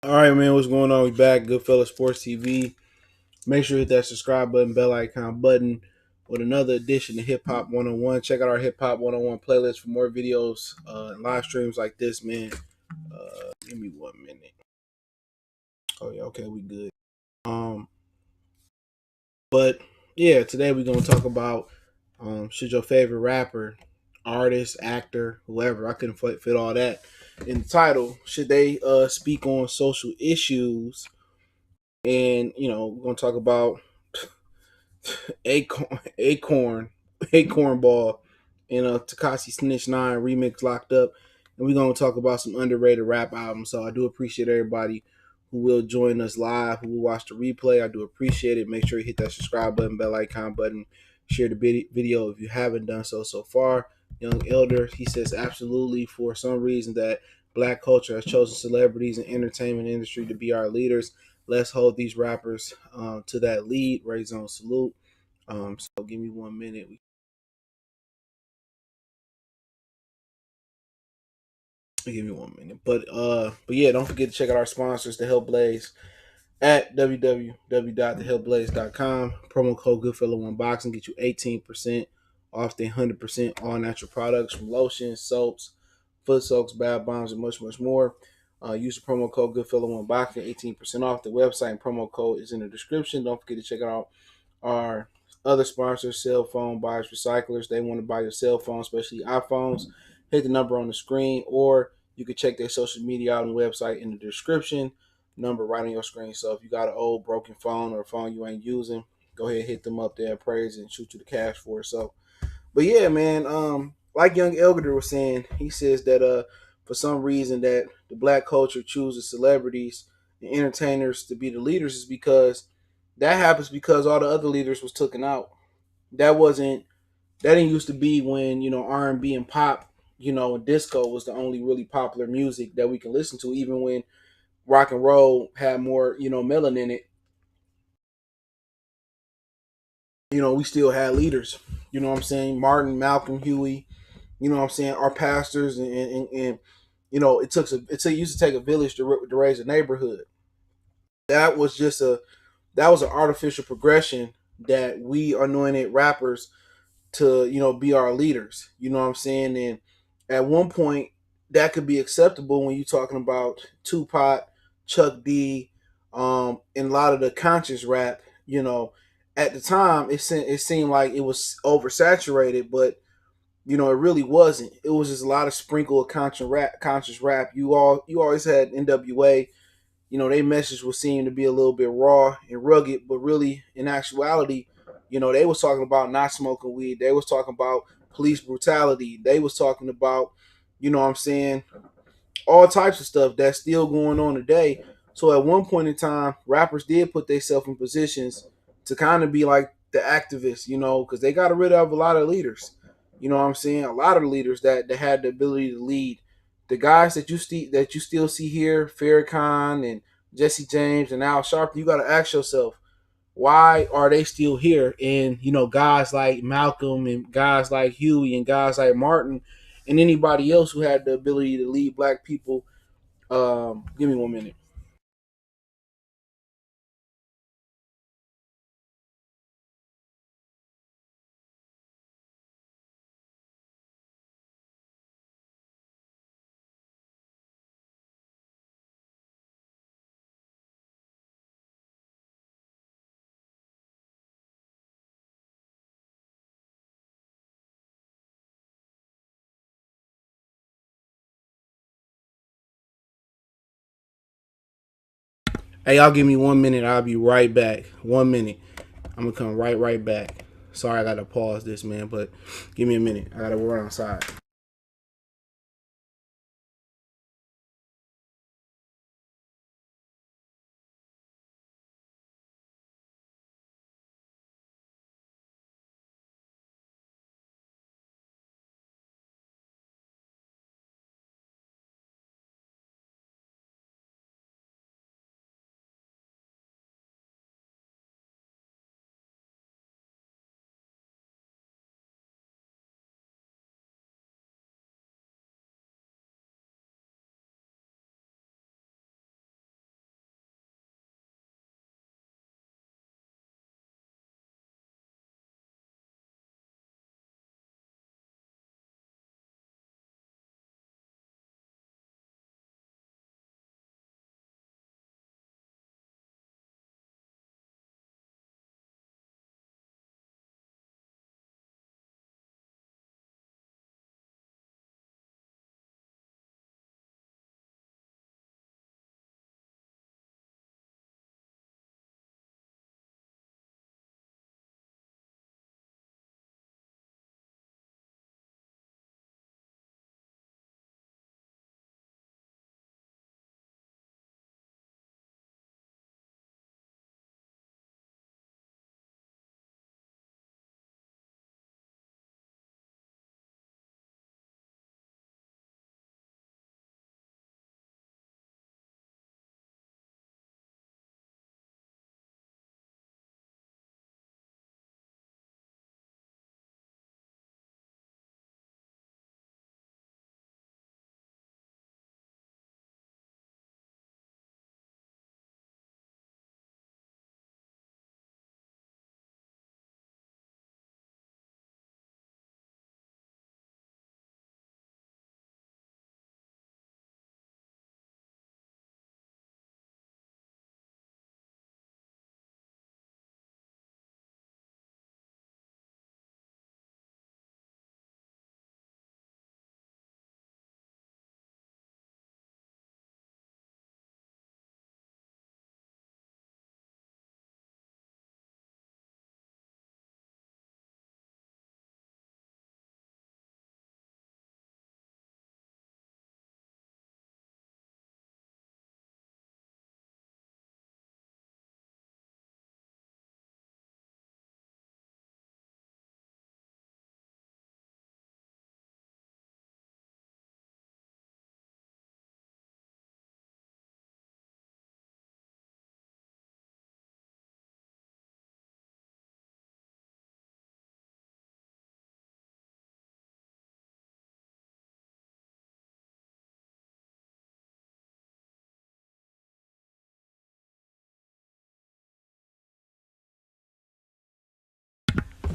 All right, man, what's going on? We back, Goodfellas Sports TV. Make sure you hit that subscribe button, bell icon button with another edition of Hip Hop 101. Check out our Hip Hop 101 playlist for more videos and live streams like this, man. Give me 1 minute. Oh yeah, okay, we good. Um, but yeah, today we're gonna talk about should your favorite rapper, artist, actor, whoever, I couldn't fit all that in the title, should they speak on social issues? And we're gonna talk about Acorn Ball, and Takashi Snitch 9 remix locked up, and we're gonna talk about some underrated rap albums. So I do appreciate everybody who will join us live, who will watch the replay. I do appreciate it. Make sure you hit that subscribe button, bell icon button, share the video if you haven't done so far. Young Elder, he says absolutely, for some reason that black culture has chosen celebrities and entertainment industry to be our leaders. Let's hold these rappers to that lead. Ray Zone salute. So give me 1 minute. Give me 1 minute. But yeah, don't forget to check out our sponsors, the Help Blaze, at www.thehelpblaze.com. Promo code Goodfellow1Boxing get you 18% off the 100% all natural products from lotions, soaps, foot soaks, bath bombs, and much more. Use the promo code Goodfellow1Boxing, 18% off. The website and promo code is in the description. Don't forget to check out our other sponsors, cell phone buyers, recyclers. They want to buy your cell phone, especially iPhones. Hit the number on the screen, or you can check their social media out on the website in the description. Number right on your screen. So if you got an old broken phone or a phone you ain't using, go ahead, hit them up there, praise, and shoot you the cash for it. So, but yeah, man, like Young Elder was saying, he says that for some reason that the black culture chooses celebrities and entertainers to be the leaders is because that happens because all the other leaders was taken out. That wasn't that didn't used to be when R&B and pop, and disco was the only really popular music that we can listen to. Even when rock and roll had more melanin in it, we still had leaders. You know what I'm saying? Martin, Malcolm, Huey. You know what I'm saying? Our pastors and it used to take a village to raise a neighborhood. That was just that was an artificial progression that we anointed rappers to be our leaders. You know what I'm saying? And at one point that could be acceptable when you're talking about Tupac, Chuck D, and a lot of the conscious rap. At the time it seemed like it was oversaturated, but it really wasn't. It was just a lot of sprinkle of conscious rap. You always had NWA. Their message would seem to be a little bit raw and rugged, but really, in actuality, they was talking about not smoking weed. They was talking about police brutality. They was talking about, what I'm saying, all types of stuff that's still going on today. So at one point in time, rappers did put themselves in positions to kind of be like the activists, because they got rid of a lot of leaders. You know what I'm saying? A lot of leaders that had the ability to lead. The guys that you still see here, Farrakhan and Jesse James and Al Sharpton, you got to ask yourself, why are they still here? And guys like Malcolm and guys like Huey and guys like Martin and anybody else who had the ability to lead black people. Give me 1 minute. Hey, y'all give me 1 minute. I'll be right back. 1 minute. I'm gonna come right back. Sorry, I gotta pause this, man, but give me a minute. I gotta run outside.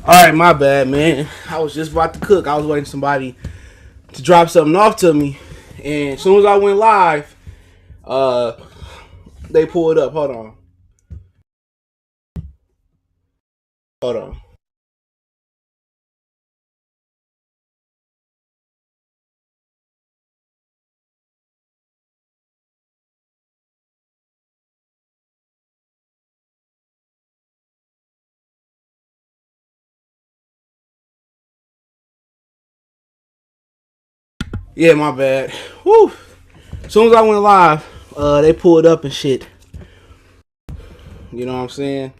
All right, my bad, man. I was just about to cook. I was waiting for somebody to drop something off to me, and as soon as I went live, uh, they pulled up. Hold on. Yeah, my bad. Woo. As soon as I went live, they pulled up and shit. You know what I'm saying?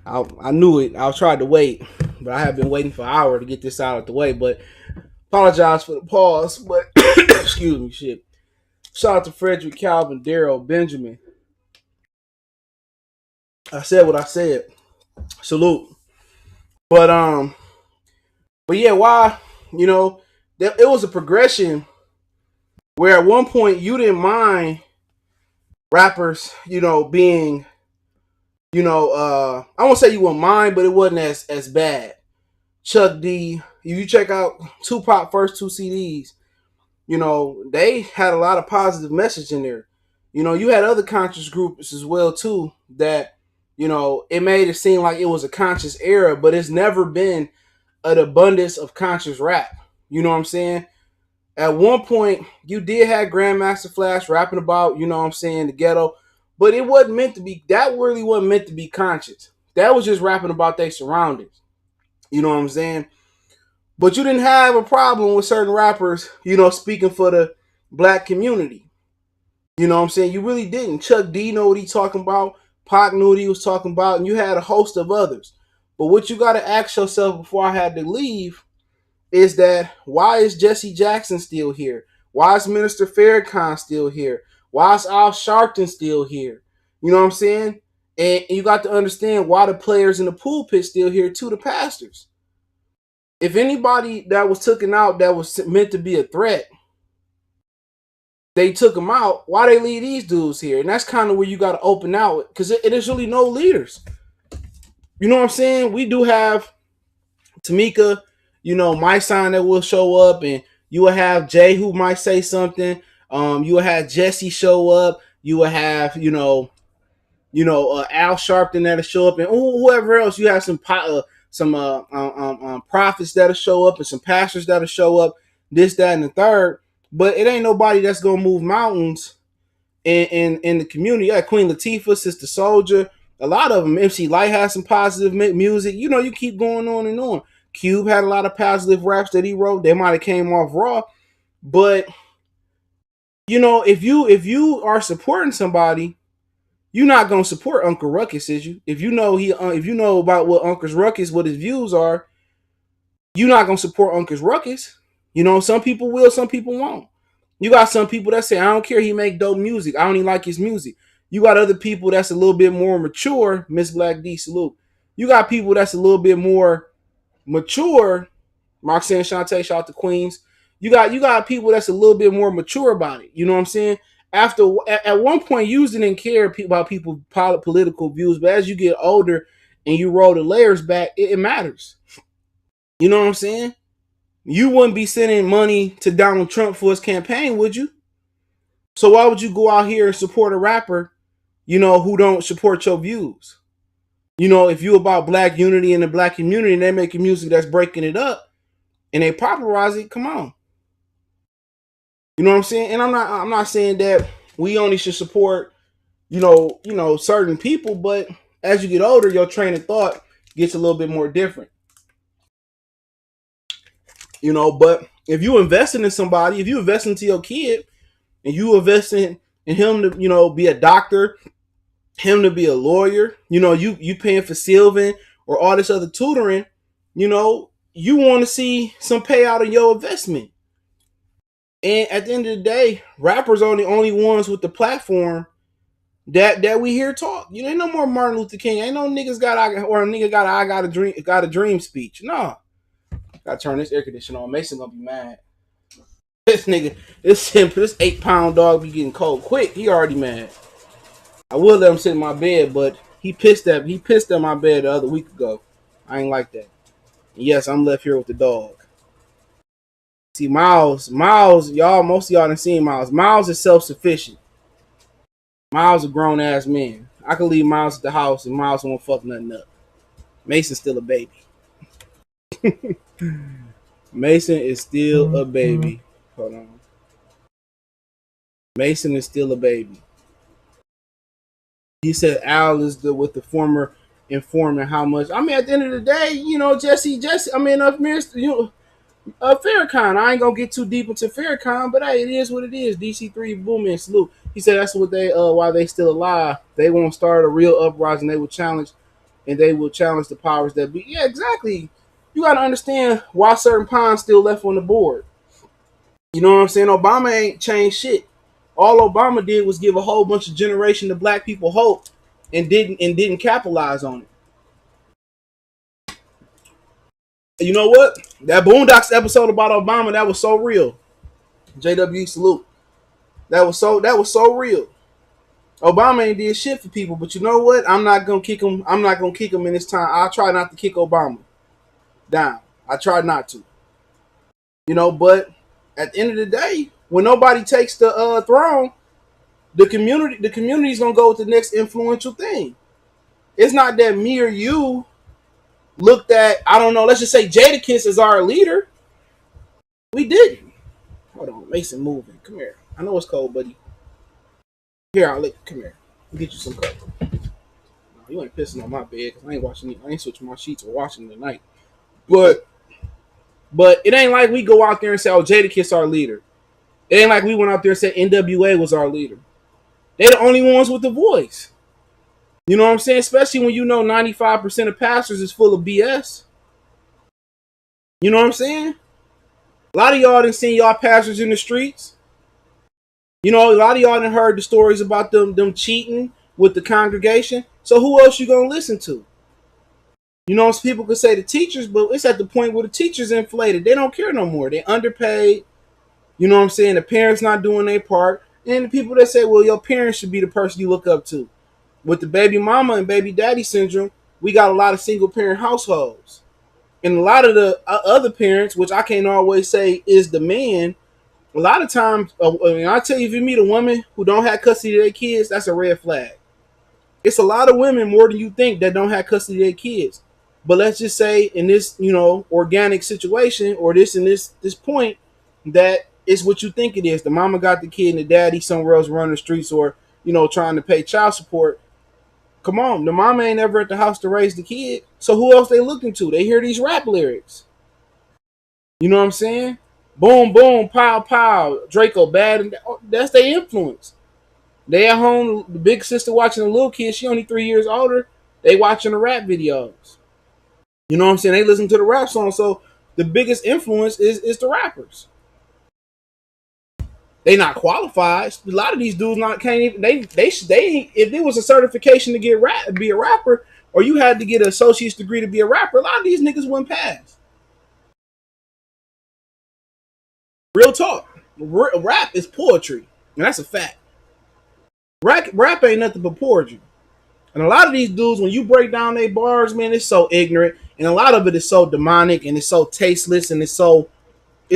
I knew it. I tried to wait, but I have been waiting for an hour to get this out of the way. But apologize for the pause. But excuse me, shit. Shout out to Frederick, Calvin, Daryl, Benjamin. I said what I said. Salute. But but yeah, why? You know, it was a progression where at one point you didn't mind rappers, being, I won't say you wouldn't mind, but it wasn't as bad. Chuck D, if you check out Tupac first two CDs, they had a lot of positive message in there. You had other conscious groups as well too that, it made it seem like it was a conscious era, but it's never been an abundance of conscious rap. You know what I'm saying? At one point, you did have Grandmaster Flash rapping about, the ghetto, but it wasn't meant to be, that really wasn't meant to be conscious. That was just rapping about their surroundings. You know what I'm saying? But you didn't have a problem with certain rappers, speaking for the black community. You know what I'm saying? You really didn't. Chuck D know what he talking about. Pac knew what he was talking about, and you had a host of others. But what you got to ask yourself before I had to leave is that why is Jesse Jackson still here? Why is Minister Farrakhan still here? Why is Al Sharpton still here? You know what I'm saying? And you got to understand why the players in the pulpit still here too, the pastors. If anybody that was taken out that was meant to be a threat, they took them out. Why they leave these dudes here? And that's kind of where you got to open out, because it is really no leaders. You know what I'm saying? We do have Tamika, my sign that will show up, and you will have Jay who might say something. You will have Jesse show up. You will have, Al Sharpton that'll show up, and whoever else. You have some prophets that'll show up, and some pastors that'll show up. This, that, and the third. But it ain't nobody that's gonna move mountains in the community. Yeah, Queen Latifah, Sister Soldier, a lot of them. MC Light has some positive music. You keep going on and on. Cube had a lot of positive raps that he wrote. They might have came off raw, but if you are supporting somebody, you're not gonna support Uncle Ruckus, is you? If you know about what Uncle Ruckus, what his views are, you're not gonna support Uncle Ruckus. Some people will, some people won't. You got some people that say, I don't care, he make dope music, I don't even like his music. You got other people that's a little bit more mature, Miss Black D, salute. You got people that's a little bit more mature, Roxanne Shante, shout out to Queens. You got people that's a little bit more mature about it. You know what I'm saying? At one point, you didn't care about people's political views, but as you get older and you roll the layers back, it matters. You know what I'm saying? You wouldn't be sending money to Donald Trump for his campaign, would you? So why would you go out here and support a rapper, who don't support your views? If you about black unity in the black community and they making music that's breaking it up and they popularize it, come on. You know what I'm saying? And I'm not saying that we only should support, certain people, but as you get older, your train of thought gets a little bit more different. But if you investing in somebody, if you invest into your kid and you invest in him to, be a doctor, him to be a lawyer, you paying for Sylvan or all this other tutoring, you want to see some payout on your investment. And at the end of the day, rappers are the only ones with the platform that we hear talk. Ain't no more Martin Luther King. Ain't no niggas got or a nigga got I got a dream speech. No. Gotta turn this air conditioner on. Mason gonna be mad. This nigga, this 8-pound dog be getting cold quick. He already mad. I would let him sit in my bed, but he pissed at my bed the other week ago. I ain't like that. Yes, I'm left here with the dog. See, Miles, y'all, most of y'all done seen Miles. Miles is self sufficient. Miles a grown ass man. I can leave Miles at the house and Miles won't fuck nothing up. Mason's still a baby. Mason is still a baby. Hold on. Mason is still a baby. He said Al is with the former informant. How much? I mean, at the end of the day, Jesse. I mean, Farrakhan. I ain't gonna get too deep into Farrakhan, but hey, it is what it is. DC3 booming salute. He said that's what they why they still alive. They won't start a real uprising. They will challenge the powers that be. Yeah, exactly. You got to understand why certain pawns still left on the board. You know what I'm saying? Obama ain't changed shit. All Obama did was give a whole bunch of generation of black people hope and didn't capitalize on it. You know what? That Boondocks episode about Obama, that was so real. JW salute. That was so real. Obama ain't did shit for people, but you know what? I'm not gonna kick him. I'm not gonna kick him in this time. I'll try not to kick Obama down. I try not to. But at the end of the day, when nobody takes the throne, the community's gonna go with the next influential thing. It's not that me or you looked at, I don't know, let's just say Jadakiss as our leader. We didn't. Hold on, Mason moving. Come here. I know it's cold, buddy. Here, come here. I'll get you some cover. No, you ain't pissing on my bed because I ain't watching it. I ain't switching my sheets or washing tonight. But it ain't like we go out there and say, oh, Jadakiss our leader. It ain't like we went out there and said NWA was our leader. They're the only ones with the voice. You know what I'm saying? Especially when 95% of pastors is full of BS. You know what I'm saying? A lot of y'all done seen y'all pastors in the streets. A lot of y'all done heard the stories about them cheating with the congregation. So who else you gonna listen to? People could say the teachers, but it's at the point where the teachers inflated. They don't care no more. They underpaid. You know what I'm saying? The parents not doing their part. And the people that say, well, your parents should be the person you look up to. With the baby mama and baby daddy syndrome, we got a lot of single parent households. And a lot of the other parents, which I can't always say is the man, a lot of times, I tell you, if you meet a woman who don't have custody of their kids, that's a red flag. It's a lot of women, more than you think, that don't have custody of their kids. But let's just say in this, organic situation, or this point, that is what you think it is. The mama got the kid and the daddy somewhere else running the streets, or, trying to pay child support. Come on, the mama ain't ever at the house to raise the kid. So who else they looking to? They hear these rap lyrics. You know what I'm saying? Boom, boom, pow, pow. Draco bad, and that's their influence. They at home, the big sister watching the little kid. She only 3 years older. They watching the rap videos. You know what I'm saying? They listen to the rap song. So the biggest influence is the rappers. They not qualified. A lot of these dudes can't even. They if there was a certification to be a rapper, or you had to get an associate's degree to be a rapper, a lot of these niggas wouldn't pass. Real talk. Rap is poetry, and that's a fact. Rap ain't nothing but poetry. And a lot of these dudes, when you break down their bars, man, it's so ignorant, and a lot of it is so demonic, and it's so tasteless, and it's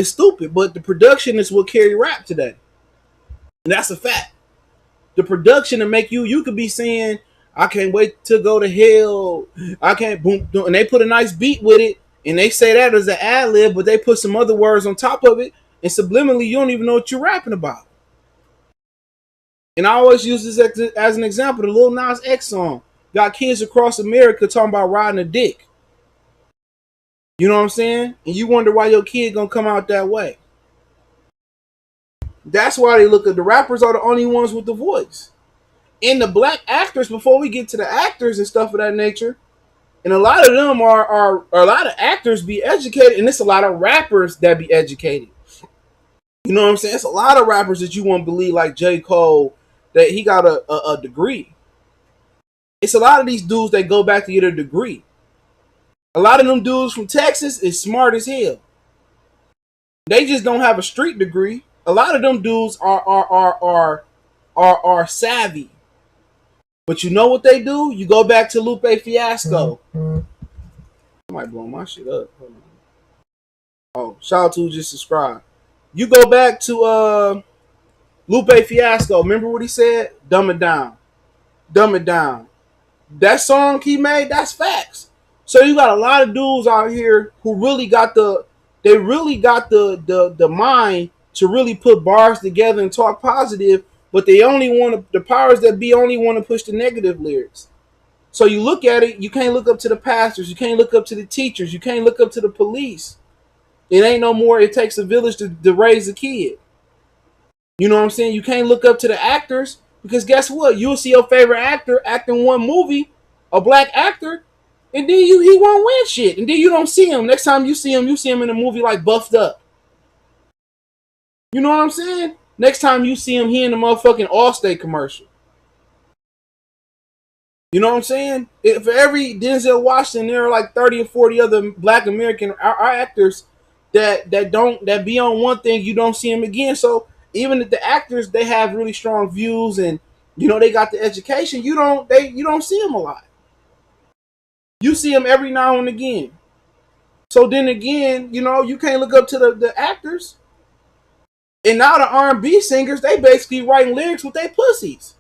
stupid. But the production is what carry rap today, and that's a fact. The production to make you could be saying, I can't wait to go to hell. I can't boom, boom, and they put a nice beat with it, and they say that as an ad lib, but they put some other words on top of it, and subliminally you don't even know what you're rapping about. And I always use this as an example. The Lil Nas X song got kids across America talking about riding a dick. You know what I'm saying? And you wonder why your kid gonna come out that way. That's why they look at the rappers are the only ones with the voice. And the black actors, before we get to the actors and stuff of that nature, and a lot of them are a lot of actors be educated, and it's a lot of rappers that be educated. You know what I'm saying? It's a lot of rappers that you won't believe, like J. Cole, that he got a degree. It's a lot of these dudes that go back to get a degree. A lot of them dudes from Texas is smart as hell. They just don't have a street degree. A lot of them dudes are savvy. But you know what they do? You go back to Lupe Fiasco. I might blow my shit up. Hold on. Oh, shout out to who just subscribed. You go back to Lupe Fiasco. Remember what he said? Dumb it down. Dumb it down. That song he made, that's facts. So you got a lot of dudes out here who really got they really got the mind to really put bars together and talk positive, but they only want to, the powers that be only want to push the negative lyrics. So you look at it, you can't look up to the pastors, you can't look up to the teachers, you can't look up to the police. It ain't no more. It takes a village to raise a kid. You know what I'm saying? You can't look up to the actors because guess what? You'll see your favorite actor act in one movie, a black actor, and then he won't win shit. And then you don't see him. Next time you see him in a movie like Buffed Up. You know what I'm saying? Next time you see him, he in the motherfucking Allstate commercial. You know what I'm saying? For every Denzel Washington, there are like 30 or 40 other black American actors that be on one thing, you don't see them again. So even if the actors, they have really strong views and they got the education, you don't see them a lot. You see them every now and again. So then again, you can't look up to the actors. And now the R&B singers, they basically writing lyrics with their pussies.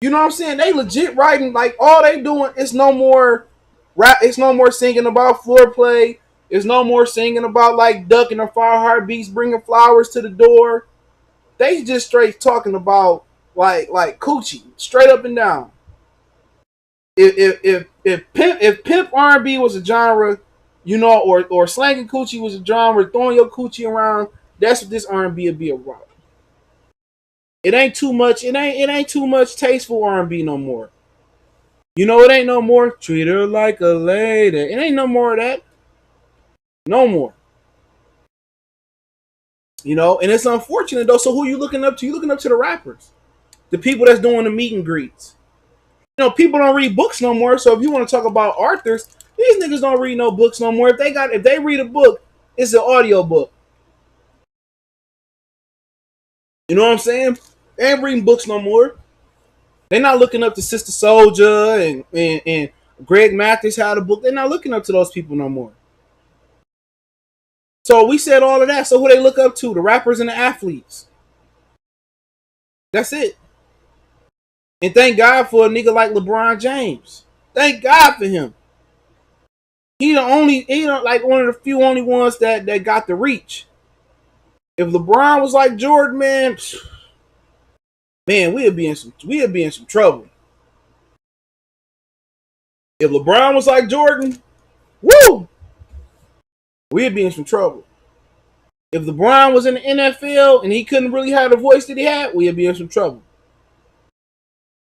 You know what I'm saying? They legit writing, like all they doing is no more rap. It's no more singing about foreplay. It's no more singing about like ducking or fire heartbeats, bringing flowers to the door. They just straight talking about like coochie, straight up and down. If pimp R&B was a genre, or slanging coochie was a genre, throwing your coochie around, that's what this R&B would be about. It ain't too much. It ain't too much tasteful R&B no more. It ain't no more treat her like a lady. It ain't no more of that. No more. And it's unfortunate though. So who you looking up to? You looking up to the rappers, the people that's doing the meet and greets. People don't read books no more. So if you want to talk about authors, these niggas don't read no books no more. If they read a book, it's an audio book. You know what I'm saying? They ain't reading books no more. They're not looking up to Sister Soldier and Greg Mathis had a book. They're not looking up to those people no more. So we said all of that. So who they look up to? The rappers and the athletes. That's it. And thank God for a nigga like LeBron James. Thank God for him. He like one of the few only ones that got the reach. If LeBron was like Jordan, man, we'd be in some trouble. If LeBron was like Jordan, woo, we'd be in some trouble. If LeBron was in the NFL and he couldn't really have the voice that he had, we'd be in some trouble.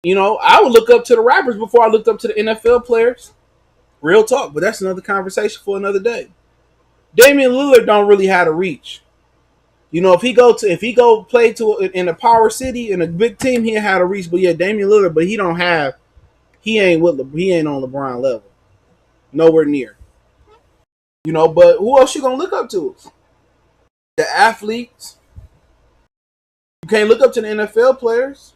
I would look up to the rappers before I looked up to the NFL players. Real talk, but that's another conversation for another day. Damian Lillard don't really have a reach. If he go play in a power city in a big team, he had a reach. But yeah, Damian Lillard, but he ain't on LeBron level, nowhere near. But who else you gonna look up to? The athletes. You can't look up to the NFL players.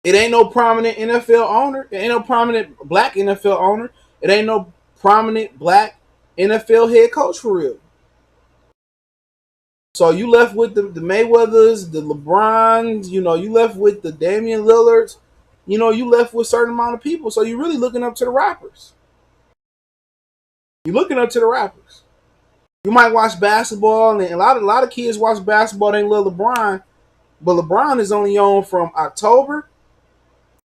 It ain't no prominent NFL owner. It ain't no prominent black NFL owner. It ain't no prominent black NFL head coach for real. So you left with the Mayweathers, the LeBrons, you left with the Damian Lillards, you left with a certain amount of people. So you're really looking up to the rappers. You're looking up to the rappers. You might watch basketball, and a lot of kids watch basketball. They love LeBron, but LeBron is only on from October,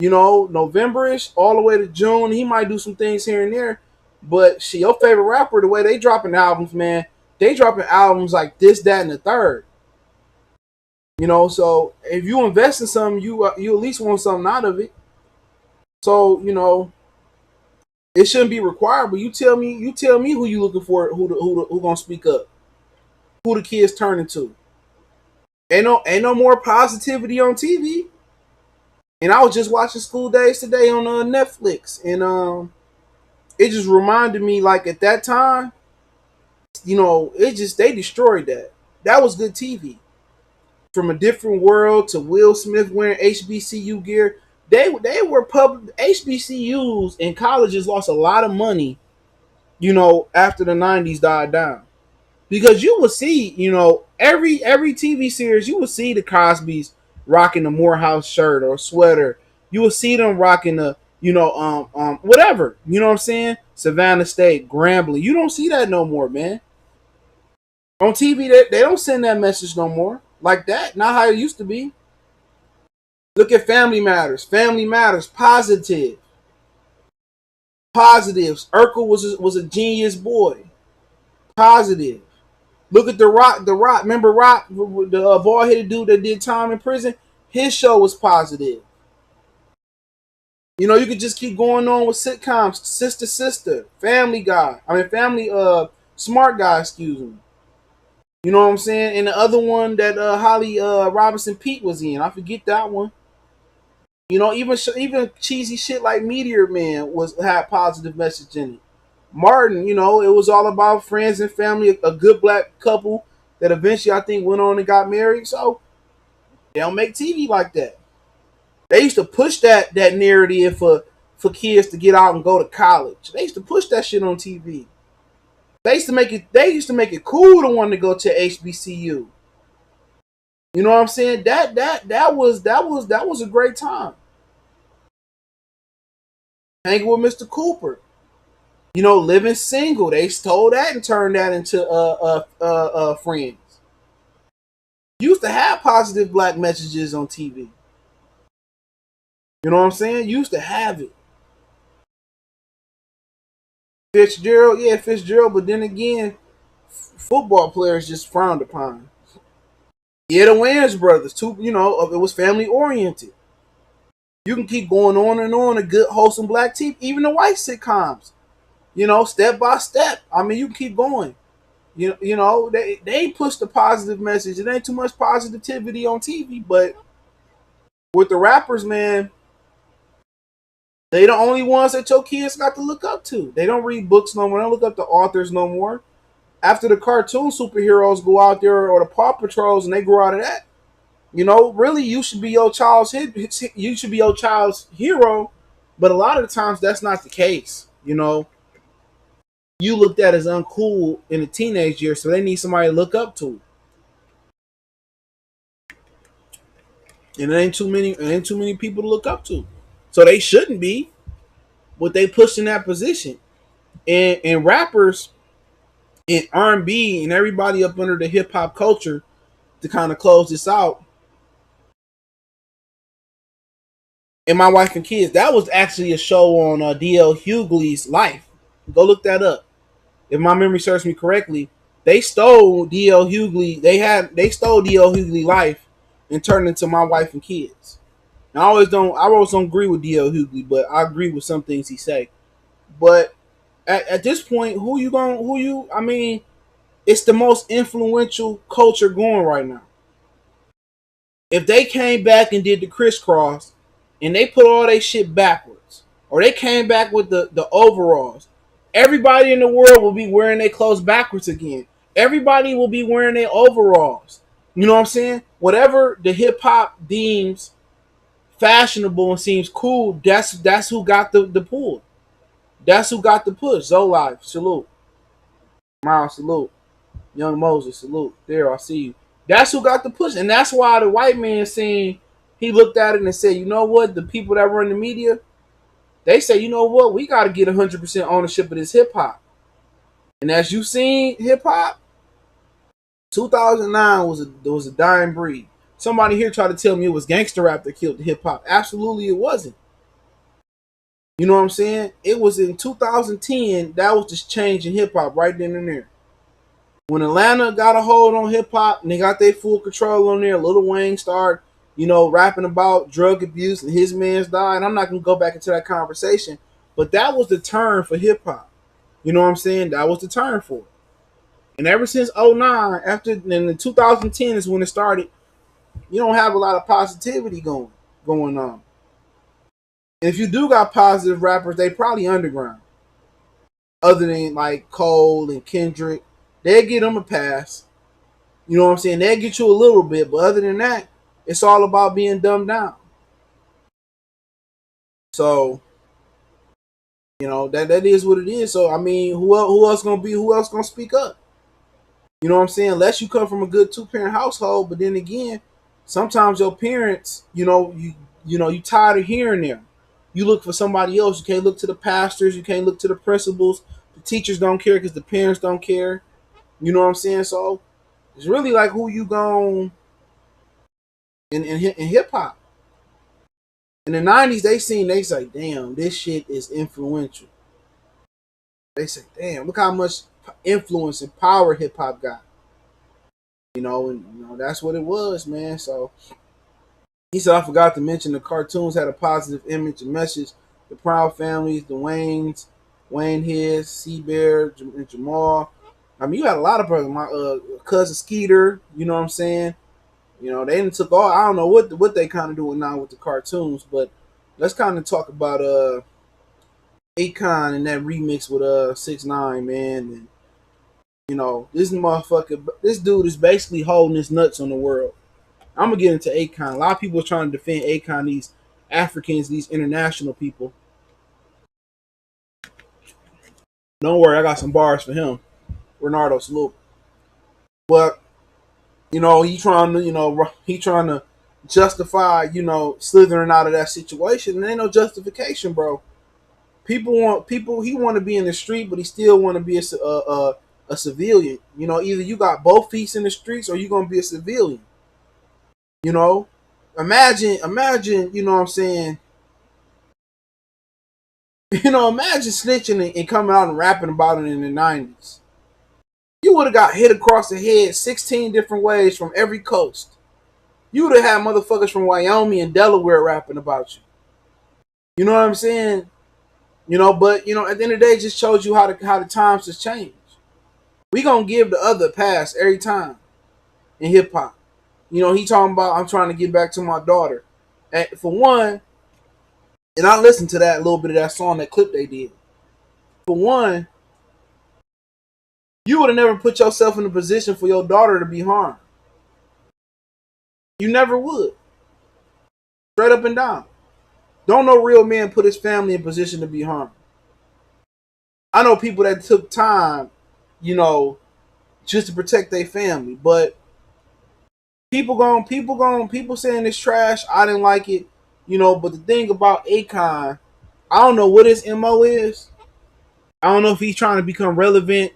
November-ish, all the way to June. He might do some things here and there, but your favorite rapper, the way they dropping albums, man, they dropping albums like this, that, and the third. So if you invest in something, you at least want something out of it. So it shouldn't be required, but you tell me who you looking for, who gonna speak up, who the kids turning to. Ain't no more positivity on TV. And I was just watching School Days today on Netflix, and it just reminded me, like at that time, they destroyed that. That was good TV. From a Different World to Will Smith wearing HBCU gear. They were public HBCUs and colleges lost a lot of money, after the '90s died down. Because you will see, every TV series, you will see the Cosbys rocking the Morehouse shirt or sweater. You will see them rocking the, whatever. You know what I'm saying? Savannah State, Grambling. You don't see that no more, man. On TV, they don't send that message no more like that. Not how it used to be. Look at Family Matters. Family Matters, positive, positives. Urkel was a genius boy, positive. Look at the Rock. The Rock. Remember Rock, the bald headed dude that did time in prison. His show was positive. You could just keep going on with sitcoms. Sister, Sister, Family Guy. I mean, Family. Smart Guy. Excuse me. You know what I'm saying? And the other one that Holly Robinson Pete was in. I forget that one. Even cheesy shit like Meteor Man had positive message in it. Martin, it was all about friends and family, a good black couple that eventually I think went on and got married. So they don't make TV like that. They used to push that narrative for kids to get out and go to college. They used to push that shit on TV. They used to make it cool to want to go to HBCU. You know what I'm saying? That was a great time. Hanging with Mr. Cooper. Living single. They stole that and turned that into friends. Used to have positive black messages on TV. You know what I'm saying? Used to have it. Fitzgerald, yeah, Fitzgerald, but then again, football players just frowned upon. Yeah, the Wayans brothers, too. It was family oriented. You can keep going on and on. A good, wholesome black TV, even the white sitcoms. Step by step. I mean, you can keep going. They push the positive message. It ain't too much positivity on TV, but with the rappers, man, they the only ones that your kids got to look up to. They don't read books no more. They don't look up to authors no more. After the cartoon superheroes go out there or the Paw Patrols and they grow out of that, really you should be your child's you should be your child's hero. But a lot of the times that's not the case. You looked at as uncool in the teenage years, so they need somebody to look up to. And it ain't too many people to look up to. So they shouldn't be, but they pushed in that position. And rappers and R&B and everybody up under the hip hop culture, to kind of close this out. And My Wife and Kids, that was actually a show on DL Hughley's life. Go look that up. If my memory serves me correctly, they stole DL Hughley. They stole DL Hughley life and turned it into My Wife and Kids. And I always don't agree with DL Hughley, but I agree with some things he say. But at this point, I mean, it's the most influential culture going right now. If they came back and did the crisscross and they put all their shit backwards, or they came back with the overalls, everybody in the world will be wearing their clothes backwards again. Everybody will be wearing their overalls. You know what I'm saying? Whatever the hip hop deems fashionable and seems cool, that's who got the pull. That's who got the push. Zolive, salute. Miles, salute. Young Moses, salute. There, I see you. That's who got the push. And that's why the white man saying, he looked at it and said, you know what? The people that run the media, they say, you know what? We got to get 100% ownership of this hip hop. And as you seen hip hop, 2009 was a dying breed. Somebody here tried to tell me it was gangster rap that killed the hip hop. Absolutely, it wasn't. You know what I'm saying? It was in 2010 that was just change in hip hop right then and there. When Atlanta got a hold on hip hop and they got their full control on there, Lil Wayne started, rapping about drug abuse and his man's died. I'm not gonna go back into that conversation, but that was the turn for hip hop. You know what I'm saying? That was the turn for it. And ever since '09, then the 2010 is when it started. You don't have a lot of positivity going on. And if you do got positive rappers, they probably underground. Other than like Cole and Kendrick, they'll get them a pass. You know what I'm saying? They'll get you a little bit, but other than that, it's all about being dumbed down. So that is what it is. So I mean, who else gonna speak up? You know what I'm saying? Unless you come from a good two-parent household, but then again, sometimes your parents, you tired of hearing them. You look for somebody else. You can't look to the pastors. You can't look to the principals. The teachers don't care because the parents don't care. You know what I'm saying? So it's really like who you gon' in hip hop. In the '90s, they say, damn, this shit is influential. They say, damn, look how much influence and power hip hop got. And that's what it was, man. So he said, I forgot to mention the cartoons had a positive image and message. The Proud Families, the Waynes, Wayne His, Bear, and Jamal. I mean, you had a lot of brothers. My cousin Skeeter, you know what I'm saying? They didn't took all. I don't know what they kind of doing now with the cartoons, but let's kind of talk about Akon and that remix with 6ix9ine, man. And this dude is basically holding his nuts on the world. I'm gonna get into Akon. A lot of people are trying to defend Akon, these Africans, these international people. Don't worry, I got some bars for him. Renardo salute. But he trying to justify, slithering out of that situation. And ain't no justification, bro. He want to be in the street, but he still want to be a civilian. Either you got both feet in the streets or you gonna be a civilian. You know, imagine. You know what I'm saying. Imagine snitching and coming out and rapping about it in the '90s. You would have got hit across the head 16 different ways from every coast. You would have had motherfuckers from Wyoming and Delaware rapping about you. You know what I'm saying? But at the end of the day, it just shows you how the times has changed. We gonna give the other pass every time in hip hop. He talking about I'm trying to get back to my daughter. And for one, and I listened to that little bit of that song, that clip they did. For one, you would have never put yourself in a position for your daughter to be harmed. You never would. Straight up and down. Don't no real man put his family in position to be harmed. I know people that took time, just to protect their family, but people saying it's trash. I didn't like it, But the thing about Akon, I don't know what his MO is. I don't know if he's trying to become relevant.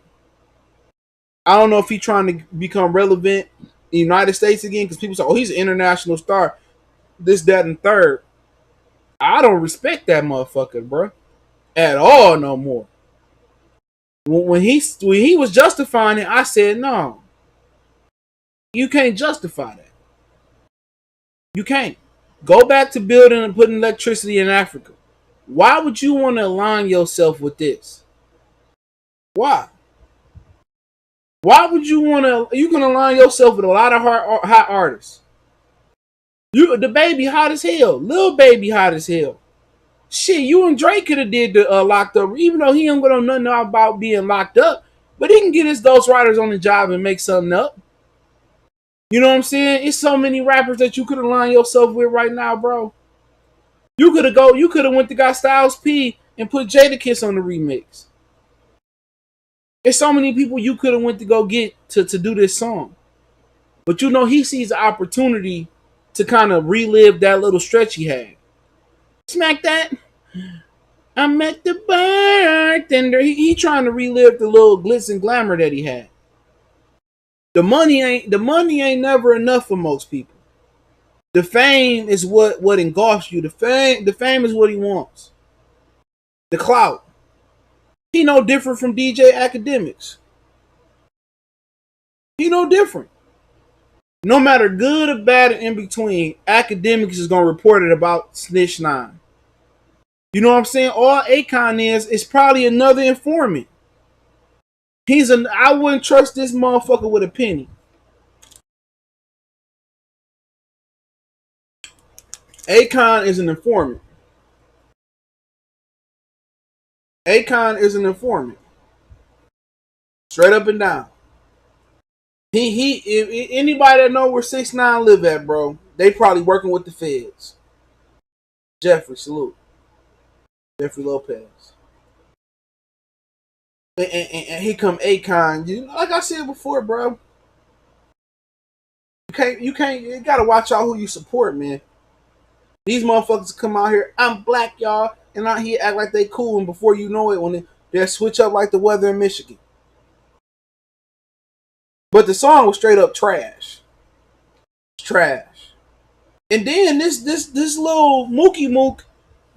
I don't know if he's trying to become relevant in the United States again, because people say, "Oh, he's an international star." This, that, and third. I don't respect that motherfucker, bro, at all no more. When he was justifying it, I said, "No, you can't justify that. You can't go back to building and putting electricity in Africa. Why would you want to align yourself with this? Why? Why would you want to? You can align yourself with a lot of hot artists. The baby hot as hell. Lil baby hot as hell. Shit, you and Drake could have did the locked up, even though he don't know nothing about being locked up. But he can get his ghostwriters on the job and make something up. You know what I'm saying? It's so many rappers that you could align yourself with right now, bro. You could have went to got Styles P and put Jadakiss on the remix. There's so many people you could have went to go get to do this song. But he sees the opportunity to kind of relive that little stretch he had. Smack that. I met the bartender. He trying to relive the little glitz and glamour that he had. The money ain't never enough for most people. The fame is what engulfs you. The fame is what he wants. The clout. He no different from DJ Academics. He no different. No matter good or bad or in between, Academics is gonna report it about 6ix9ine. You know what I'm saying? All Akon is probably another informant. I wouldn't trust this motherfucker with a penny. Akon is an informant. Akon is an informant. Straight up and down. If anybody that know where 6ix9ine live at, bro, they probably working with the feds. Jeffrey, salute. Jeffrey Lopez. And here come Akon. Like I said before, bro. You gotta watch out who you support, man. These motherfuckers come out here, I'm black, y'all, and out here act like they cool, and before you know it, when they switch up like the weather in Michigan. But the song was straight up trash. Trash. And then this little Mookie Mook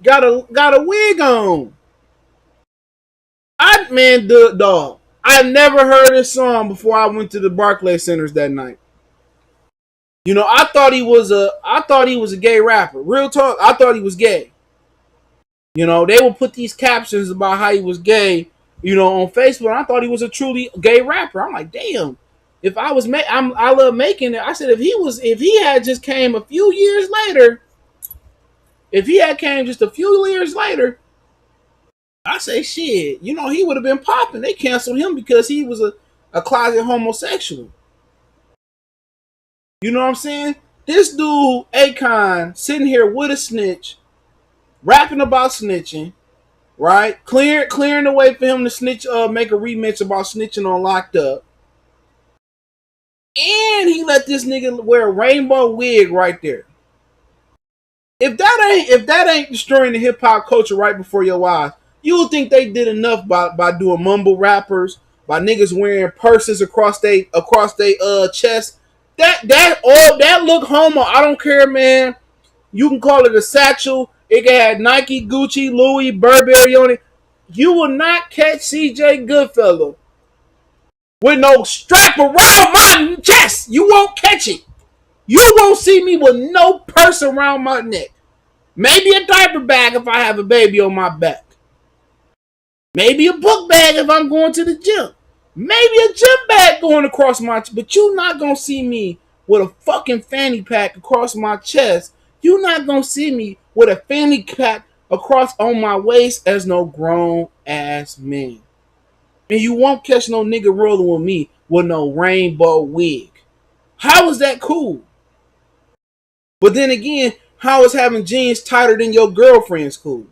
got a wig on. The dog. I never heard this song before I went to the Barclays Centers that night. I thought he was a gay rapper. Real talk, I thought he was gay. They would put these captions about how he was gay, on Facebook. I thought he was a truly gay rapper. I'm like, damn. If I was, I love making it. I said, if he had just came a few years later, if he had came just a few years later, I say shit. He would have been popping. They canceled him because he was a closet homosexual. You know what I'm saying? This dude, Akon, sitting here with a snitch, rapping about snitching, right? Clearing the way for him to snitch, make a remix about snitching on Locked Up. And he let this nigga wear a rainbow wig right there. If that ain't destroying the hip hop culture right before your eyes, you would think they did enough by doing mumble rappers, by niggas wearing purses across they chest. That look homo. I don't care, man. You can call it a satchel. It can have Nike, Gucci, Louis, Burberry on it. You will not catch CJ Goodfellow with no strap around my chest. You won't catch it. You won't see me with no purse around my neck. Maybe a diaper bag if I have a baby on my back. Maybe a book bag if I'm going to the gym. Maybe a gym bag going across my chest. But you're not going to see me with a fucking fanny pack across my chest. You're not going to see me with a fanny pack across on my waist as no grown ass man. And you won't catch no nigga rolling with me with no rainbow wig. How is that cool? But then again, how is having jeans tighter than your girlfriend's cool?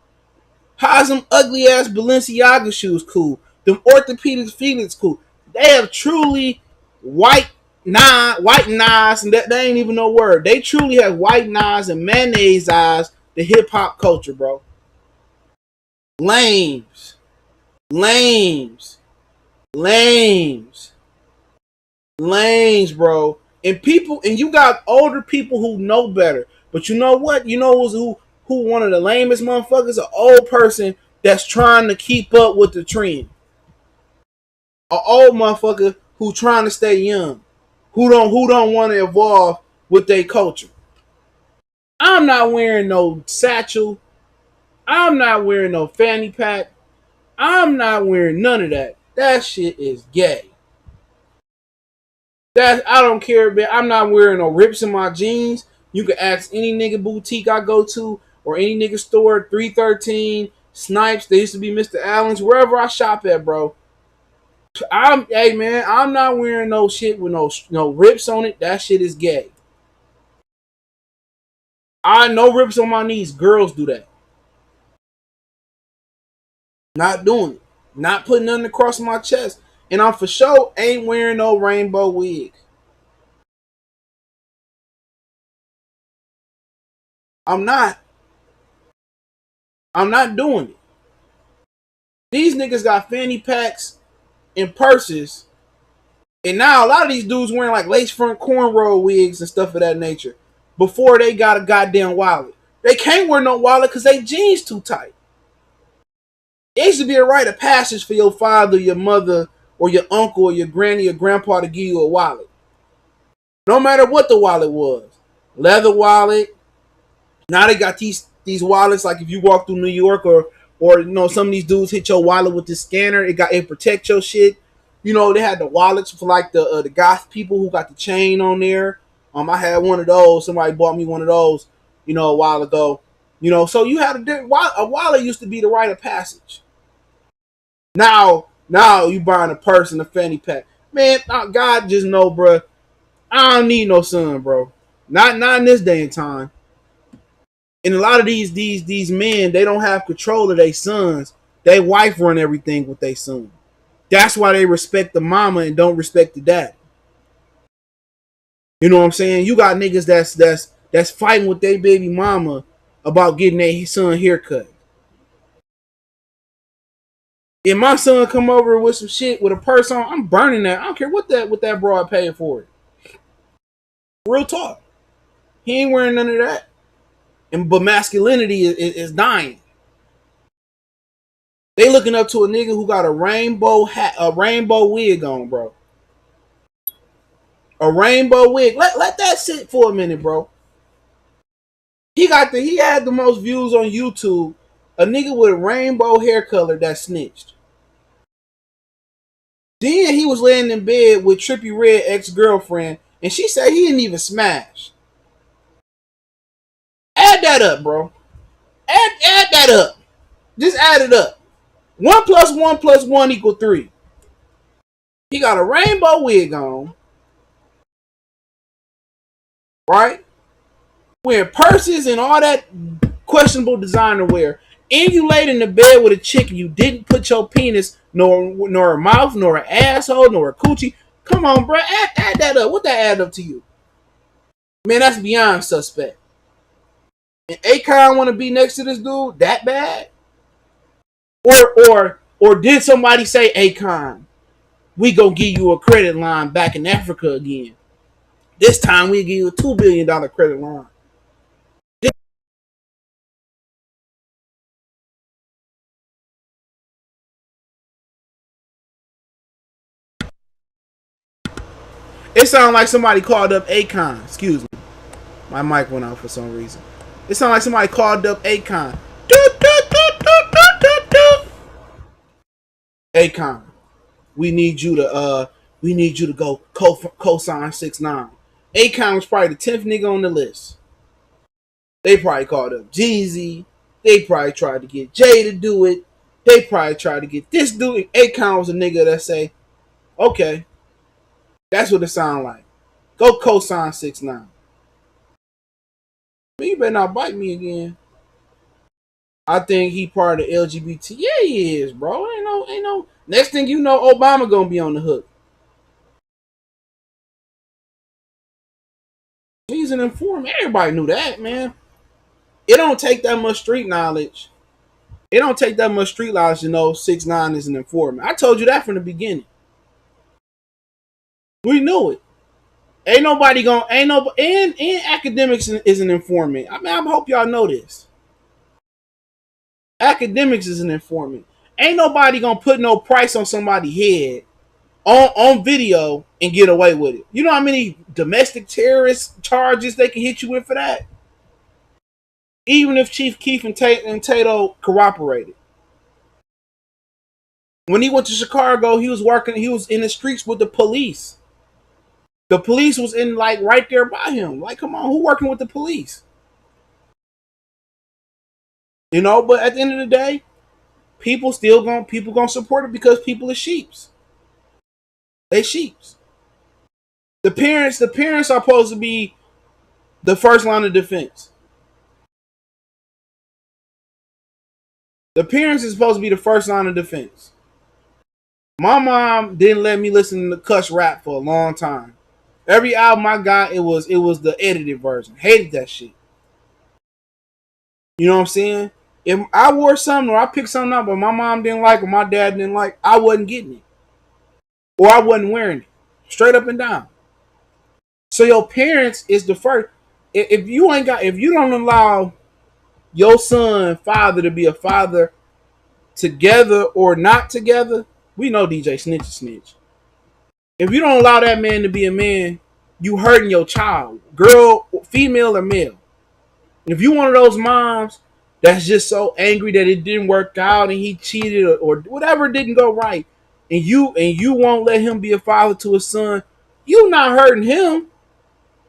How is them ugly ass Balenciaga shoes cool? Them orthopedic feelings cool? They have truly white knives, and that ain't even no word. They truly have white knives and mayonnaise eyes to hip hop culture, bro. Lames. Lames. Lames. Lames, bro. And you got older people who know better. But you know what? You know who one of the lamest motherfuckers? An old person that's trying to keep up with the trend. An old motherfucker who trying to stay young. Who don't want to evolve with their culture. I'm not wearing no satchel. I'm not wearing no fanny pack. I'm not wearing none of that. That shit is gay. I don't care, man. I'm not wearing no rips in my jeans. You can ask any nigga boutique I go to or any nigga store, 313, Snipes. They used to be Mr. Allen's, wherever I shop at, bro. Hey man, I'm not wearing no shit with no rips on it. That shit is gay. I no rips on my knees. Girls do that. Not doing it. Not putting nothing across my chest. And I'm for sure ain't wearing no rainbow wig. I'm not. I'm not doing it. These niggas got fanny packs and purses. And now a lot of these dudes wearing like lace front cornrow wigs and stuff of that nature before they got a goddamn wallet. They can't wear no wallet because they jeans too tight. It used to be a rite of passage for your father, your mother, or your uncle, or your granny, or grandpa to give you a wallet. No matter what the wallet was. Leather wallet. Now they got these wallets like if you walk through New York or some of these dudes hit your wallet with this scanner, it protect your shit. They had the wallets for like the goth people who got the chain on there. I had one of those. Somebody bought me one of those, a while ago. So you had a wallet used to be the rite of passage. Now you buying a purse and a fanny pack. Man, God just know, bro. I don't need no son, bro. Not in this day and time. And a lot of these men, they don't have control of their sons. They wife run everything with their son. That's why they respect the mama and don't respect the dad. You know what I'm saying? You got niggas that's fighting with their baby mama about getting their son haircut. If my son come over with some shit with a purse on, I'm burning that. I don't care what that broad paid for it. Real talk. He ain't wearing none of that. And but masculinity is dying. They looking up to a nigga who got a rainbow hat, a rainbow wig on, bro. A rainbow wig. Let that sit for a minute, bro. He had the most views on YouTube. A nigga with a rainbow hair color that snitched. Then he was laying in bed with Trippie Redd ex-girlfriend, and she said he didn't even smash. Add that up, bro. Add that up. Just add it up. 1 + 1 + 1 = 3. He got a rainbow wig on, right? Wearing purses and all that questionable designer wear. And you laid in the bed with a chick and you didn't put your penis nor a mouth, nor an asshole, nor a coochie. Come on, bro. Add that up. What that add up to you? Man, that's beyond suspect. And Akon want to be next to this dude that bad? Or did somebody say, Akon, we gonna give you a credit line back in Africa again? This time we give you a $2 billion credit line. It sounded like somebody called up Akon. Excuse me. My mic went out for some reason. It sounded like somebody called up Akon. Akon, we need you to go co-sign 6ix9ine. Akon was probably the 10th nigga on the list. They probably called up Jeezy. They probably tried to get Jay to do it. They probably tried to get this dude. Akon was a nigga that say, okay, that's what it sound like. Go co-sign 6ix9ine. You better not bite me again. I think he part of the LGBT. Yeah, he is, bro. Ain't no. Next thing you know, Obama gonna be on the hook. He's an informant. Everybody knew that, man. It don't take that much street knowledge. It don't take that much street knowledge to know 6ix9ine is an informant. I told you that from the beginning. We knew it. Ain't nobody gonna. Ain't no. And Akademiks is an informant. I mean, I hope y'all know this. Akademiks is an informant. Ain't nobody gonna put no price on somebody's head on video and get away with it. You know how many domestic terrorist charges they can hit you with for that? Even if Chief Keef and Tato cooperated. When he went to Chicago, he was in the streets with the police. The police was in like right there by him. Like, come on, who working with the police? You know, but at the end of the day, people gonna support it because people are sheeps. They sheeps. The parents are supposed to be the first line of defense. The parents is supposed to be the first line of defense. My mom didn't let me listen to cuss rap for a long time. Every album I got, it was the edited version. Hated that shit. You know what I'm saying? If I wore something or I picked something up but my mom didn't like or my dad didn't like, I wasn't getting it. Or I wasn't wearing it. Straight up and down. So your parents is the first. If you don't allow your son father to be a father together or not together, we know DJ Snitch is snitch. If you don't allow that man to be a man, you hurting your child, girl, female or male. If you one of those moms that's just so angry that it didn't work out and he cheated or whatever didn't go right, and you won't let him be a father to his son, you not hurting him.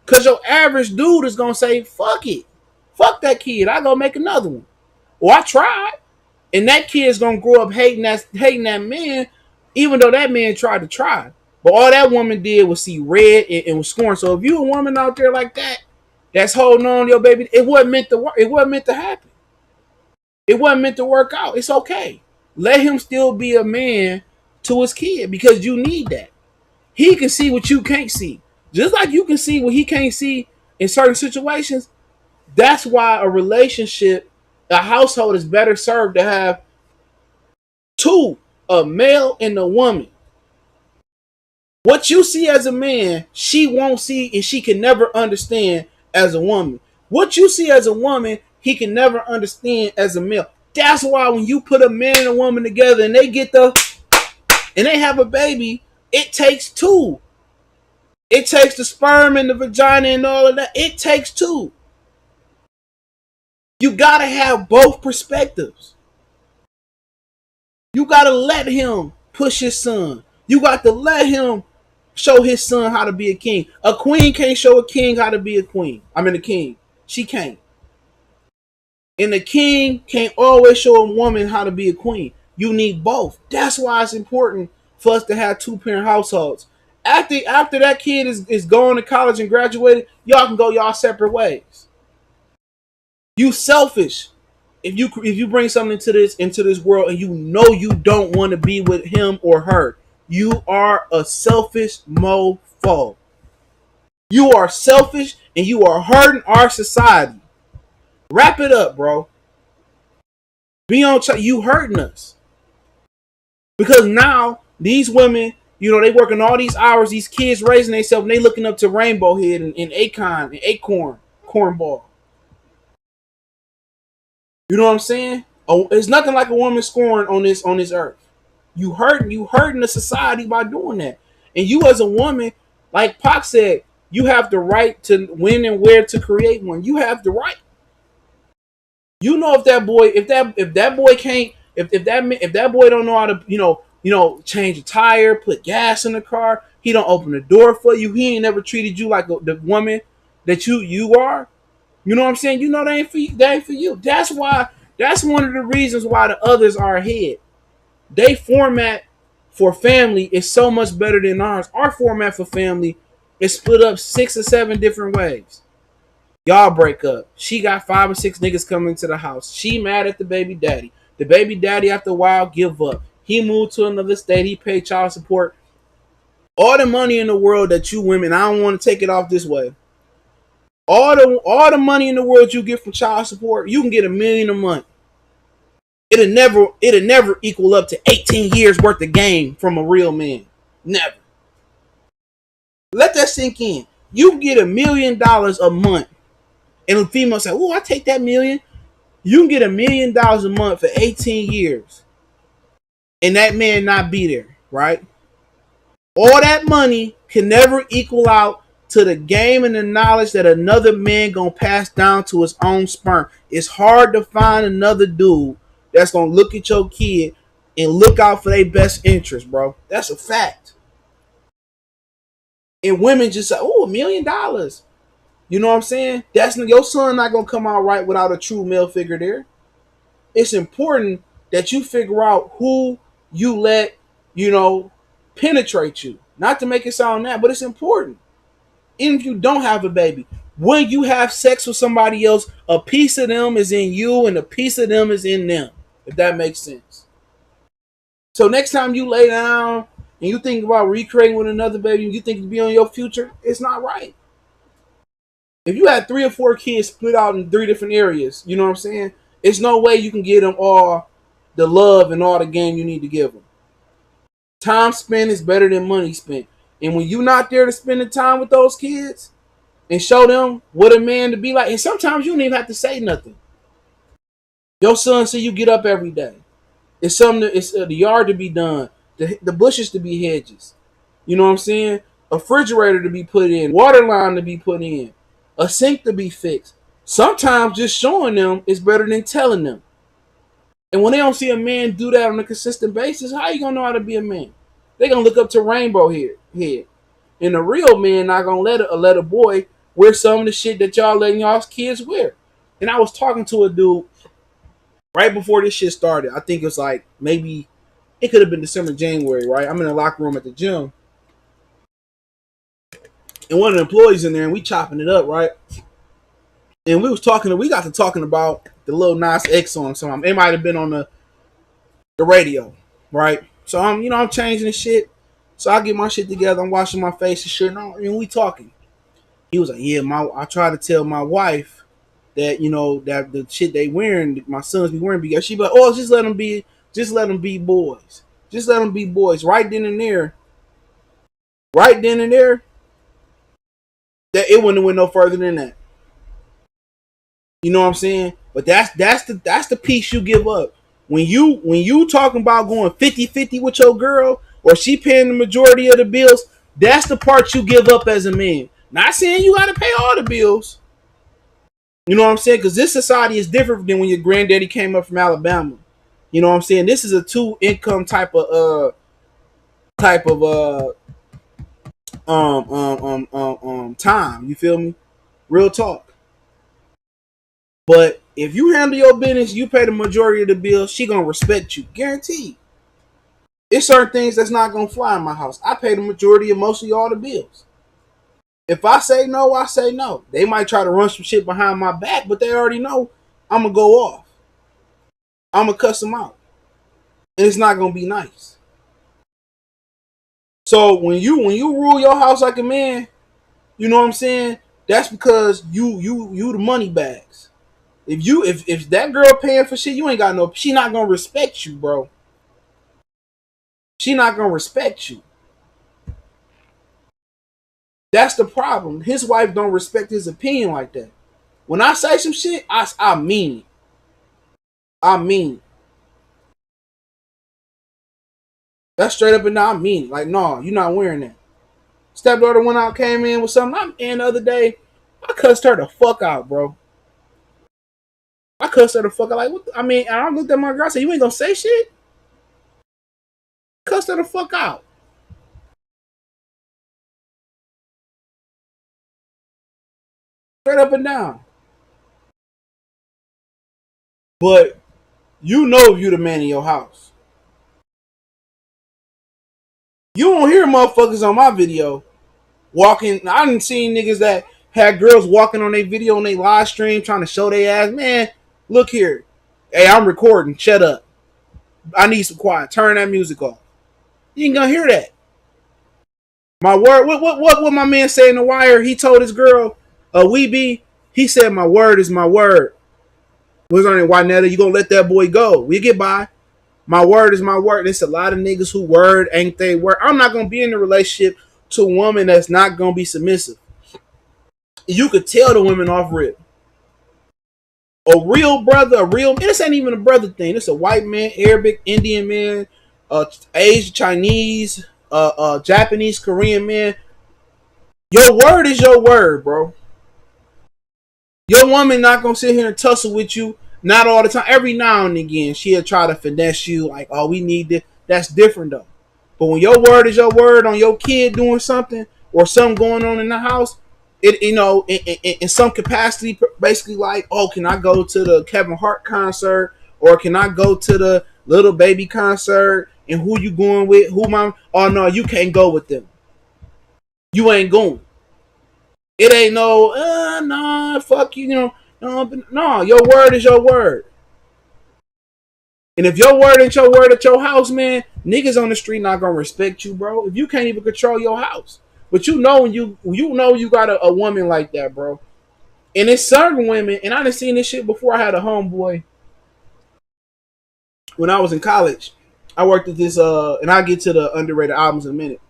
Cause your average dude is gonna say, fuck it. Fuck that kid. I go make another one. Or I tried. And that kid's gonna grow up hating that man, even though that man tried to try. But all that woman did was see red and was scorned. So if you a woman out there like that, that's holding on to your baby. It wasn't meant to work. It wasn't meant to happen. It wasn't meant to work out. It's okay. Let him still be a man to his kid because you need that. He can see what you can't see. Just like you can see what he can't see in certain situations. That's why a relationship, a household is better served to have two, a male and a woman. What you see as a man, she won't see and she can never understand as a woman. What you see as a woman, he can never understand as a male. That's why when you put a man and a woman together and they have a baby, it takes two. It takes the sperm and the vagina and all of that. It takes two. You gotta have both perspectives. You gotta let him push his son. You got to let him show his son how to be a king. A queen can't show a king how to be a queen. I mean, a king. She can't. And the king can't always show a woman how to be a queen. You need both. That's why it's important for us to have two-parent households. After that kid is going to college and graduated, y'all can go y'all separate ways. You selfish if you bring something into this world and you know you don't want to be with him or her. You are a selfish mofo. You are selfish and you are hurting our society. Wrap it up, bro. Be on you hurting us. Because now these women, they working all these hours, these kids raising themselves, and they looking up to Rainbow Head and Akon and Cornball. You know what I'm saying? Oh, it's nothing like a woman scoring on this earth. You hurting the society by doing that. And you as a woman, like Pac said, you have the right to when and where to create one. You have the right. You know if that boy can't if that boy don't know how to change a tire, put gas in the car, he don't open the door for you. He ain't never treated you like the woman that you are. You know what I'm saying? You know that ain't for you. That ain't for you. That's why. That's one of the reasons why the others are ahead. They format for family is so much better than ours. Our format for family is split up 6 or 7 different ways. Y'all break up. She got 5 or 6 niggas coming to the house. She mad at the baby daddy. The baby daddy after a while give up. He moved to another state. He paid child support. All the money in the world that you women, I don't want to take it off this way. All the money in the world you get from child support, you can get $1 million a month. It'll never equal up to 18 years worth of game from a real man. Never. Let that sink in. You can get $1 million a month. And a female say, "Oh, I take that million." You can get $1 million a month for 18 years. And that man not be there, right? All that money can never equal out to the game and the knowledge that another man gonna pass down to his own sperm. It's hard to find another dude that's gonna look at your kid and look out for their best interest, bro. That's a fact. And women just say, "Oh, $1 million." You know what I'm saying? That's your son not gonna come out right without a true male figure there. It's important that you figure out who you let, penetrate you. Not to make it sound that, but it's important. Even if you don't have a baby, when you have sex with somebody else, a piece of them is in you and a piece of them is in them. If that makes sense. So next time you lay down and you think about recreating with another baby, you think it'd be on your future, it's not right. If you had 3 or 4 kids split out in 3 different areas, you know what I'm saying? It's no way you can give them all the love and all the game you need to give them. Time spent is better than money spent. And when you're not there to spend the time with those kids and show them what a man to be like, and sometimes you don't even have to say nothing. Your son say you get up every day. It's something. It's the yard to be done. The bushes to be hedges. You know what I'm saying? A refrigerator to be put in. Water line to be put in. A sink to be fixed. Sometimes just showing them is better than telling them. And when they don't see a man do that on a consistent basis, how you gonna know how to be a man? They gonna look up to Rainbow Head. And a real man not gonna let a boy wear some of the shit that y'all letting y'all's kids wear. And I was talking to a dude right before this shit started. I think it was like maybe it could have been December, January, right? I'm in the locker room at the gym. And one of the employees in there and we chopping it up, right? and we got to talking about the little Nas X song. So it might have been on the radio, right? So I'm changing the shit. So I get my shit together. I'm washing my face and shit. And we talking. He was like, yeah, I try to tell my wife that that the shit they wearing, my sons be wearing, because she be like, oh, just let them be boys, just let them be boys. Right then and there, that it wouldn't have went no further than that. You know what I'm saying? But that's the piece you give up when you talking about going 50-50 with your girl, or she paying the majority of the bills. That's the part you give up as a man. Not saying you got to pay all the bills. You know what I'm saying? Because this society is different than when your granddaddy came up from Alabama. You know what I'm saying? This is a two income type of time. You feel me? Real talk. But if you handle your business, you pay the majority of the bills, she gonna respect you. Guaranteed. It's certain things that's not gonna fly in my house. I pay the majority of mostly all the bills. If I say no, I say no. They might try to run some shit behind my back, but they already know I'm gonna go off. I'm gonna cuss them out, and it's not gonna be nice. So when you rule your house like a man, you know what I'm saying? That's because you the money bags. If that girl paying for shit, you ain't got no. She not gonna respect you, bro. She not gonna respect you. That's the problem. His wife don't respect his opinion like that. When I say some shit, I mean it. I mean it. That's straight up and down. I mean it. Like, no, you're not wearing that. Stepdaughter went out, came in with something. And the other day, I cussed her the fuck out, bro. I cussed her the fuck out. Like, what I mean, I looked at my girl. I said, you ain't gonna say shit? Cussed her the fuck out. Straight up and down. But you know if you the man in your house. You don't hear motherfuckers on my video walking. I didn't see niggas that had girls walking on their video on their live stream trying to show their ass. Man, look here. Hey, I'm recording. Shut up. I need some quiet. Turn that music off. You ain't gonna hear that. My word. What my man say in the wire? He told his girl, we be. He said, my word is my word. What's on it, Wynetta? You gonna let that boy go? We get by. My word is my word. There's a lot of niggas who word ain't they word. I'm not gonna be in a relationship to a woman that's not gonna be submissive. You could tell the women off rip. A real brother, this ain't even a brother thing. It's a white man, Arabic, Indian man, Asian, Chinese, Japanese, Korean man. Your word is your word, bro. Your woman not gonna sit here and tussle with you. Not all the time. Every now and again, she'll try to finesse you. Like, oh, we need this. That's different though. But when your word is your word on your kid doing something or something going on in the house, it in some capacity, basically like, oh, can I go to the Kevin Hart concert or can I go to the Little Baby concert? And who you going with? Who my? Oh no, you can't go with them. You ain't going. It ain't no, nah, fuck you, no, your word is your word. And if your word ain't your word at your house, man, niggas on the street not gonna respect you, bro. If you can't even control your house. But when you got a woman like that, bro. And it's certain women, and I done seen this shit before. I had a homeboy when I was in college. I worked at this, and I'll get to the underrated albums in a minute.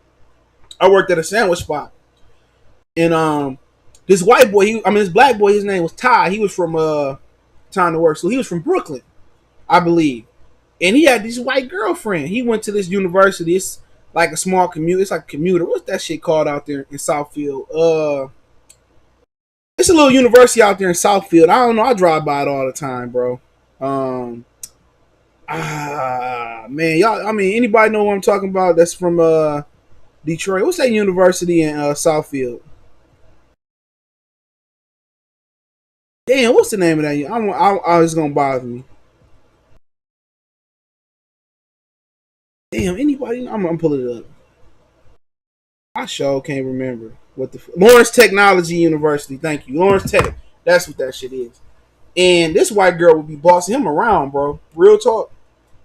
I worked at a sandwich spot. And this white boy, this black boy, his name was Ty. He was from Time to Work. So he was from Brooklyn, I believe. And he had this white girlfriend. He went to this university. It's like a small commuter. It's like a commuter. What's that shit called out there in Southfield? It's a little university out there in Southfield. I don't know. I drive by it all the time, bro. Man, y'all. Anybody know what I'm talking about? That's from Detroit. What's that university in Southfield? Damn, what's the name of that? I was gonna bother me. Damn, anybody? I'm gonna pull it up. I sure can't remember what the Lawrence Technology University. Thank you, Lawrence Tech. That's what that shit is. And this white girl would be bossing him around, bro. Real talk.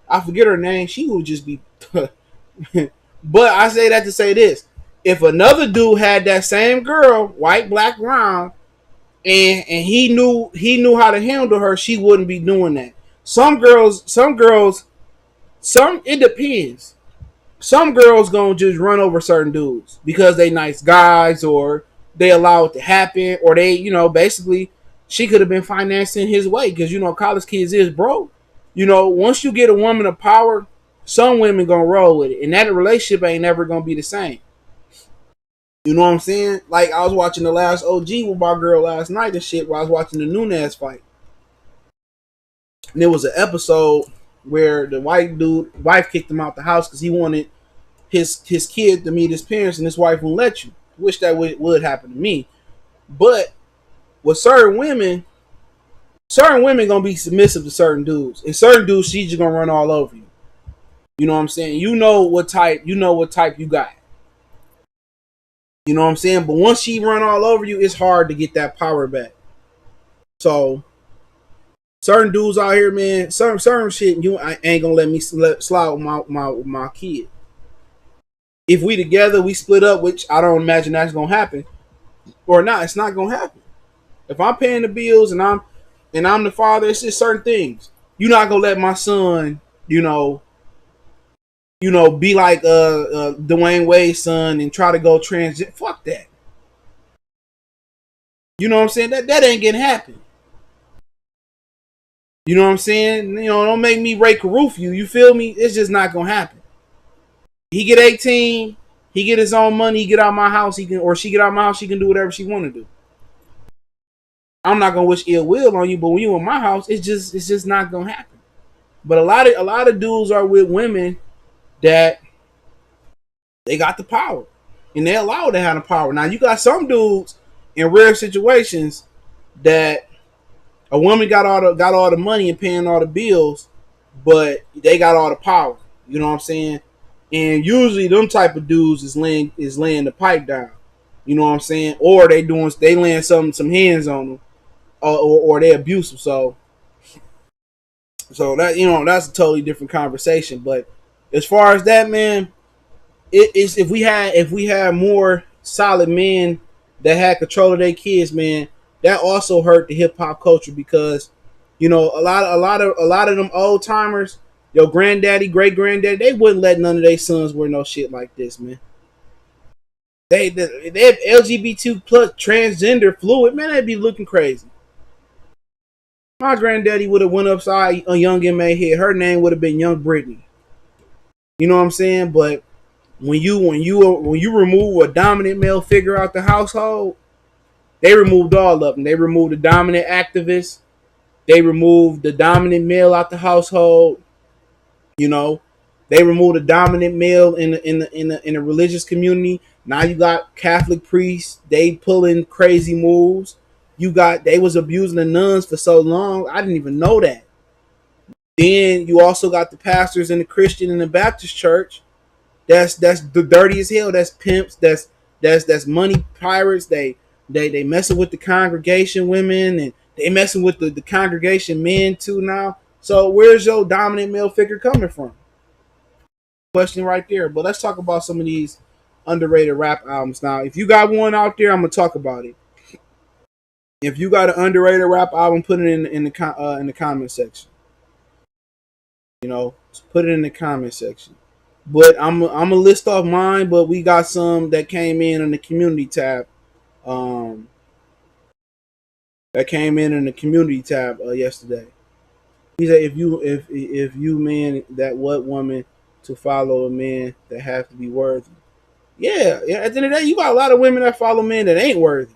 I forget her name. She would just be. But I say that to say this: if another dude had that same girl, white, black, brown, and he knew how to handle her, she wouldn't be doing that. Some it depends. Some girls gonna just run over certain dudes because they nice guys, or they allow it to happen, or they, basically she could have been financing his way because college kids is broke. Once you get a woman of power, some women gonna roll with it, and that relationship ain't never gonna be the same. You know what I'm saying? Like, I was watching the last OG with my girl last night and shit while I was watching the Nunez fight. And there was an episode where the white dude wife kicked him out the house because he wanted his kid to meet his parents, and his wife won't let you. Wish that would happen to me. But with certain women gonna be submissive to certain dudes. And certain dudes, she's just gonna run all over you. You know what I'm saying? You know what type you got. You know what I'm saying? But once she run all over you, it's hard to get that power back. So certain dudes out here, man, certain shit, I ain't gonna let me slide with my kid. If we together, we split up, which I don't imagine that's gonna happen, or not. It's not gonna happen. If I'm paying the bills and I'm the father, it's just certain things. You're not gonna let my son, be like Dwayne Wade's son and try to go trans. Fuck that. You know what I'm saying? That ain't gonna happen. You know what I'm saying? Don't make me Ray Carruth you. You feel me? It's just not gonna happen. He get 18, he get his own money, he get out of my house, he can, or she get out of my house, she can do whatever she want to do. I'm not gonna wish ill will on you, but when you in my house, it's just not gonna happen. But a lot of dudes are with women that they got the power, and they allow to have the power. Now you got some dudes in rare situations that a woman got all the money and paying all the bills, but they got all the power. You know what I'm saying? And usually them type of dudes is laying the pipe down. You know what I'm saying? Or they laying some hands on them, or they abusive. So that's a totally different conversation. But as far as that, man, it is if we had more solid men that had control of their kids, man, that also hurt the hip hop culture because a lot of them old timers, your granddaddy, great granddaddy, they wouldn't let none of their sons wear no shit like this, man. They have LGBT plus transgender fluid, man. They'd be looking crazy. My granddaddy would have went upside a young M.A. head. Her name would have been Young Brittany. You know what I'm saying? But when you remove a dominant male figure out the household, they removed all of them. They removed the dominant activist. They removed the dominant male out the household. You know, they removed the dominant male in the religious community. Now you got Catholic priests. They pulling crazy moves. They was abusing the nuns for so long. I didn't even know that. Then you also got the pastors in the Christian and the Baptist church. That's the dirty as hell. That's pimps. That's money pirates. They messing with the congregation women, and they messing with the congregation men too now. So where's your dominant male figure coming from? Question right there. But let's talk about some of these underrated rap albums now. If you got one out there, I'm gonna talk about it. If you got an underrated rap album, put it in the comment section. Put it in the comment section. But I'm gonna list off mine. But we got some that came in the community tab. Um, that came in the community tab yesterday. He said, if you man that what woman to follow a man that have to be worthy. Yeah. At the end of the day, you got a lot of women that follow men that ain't worthy,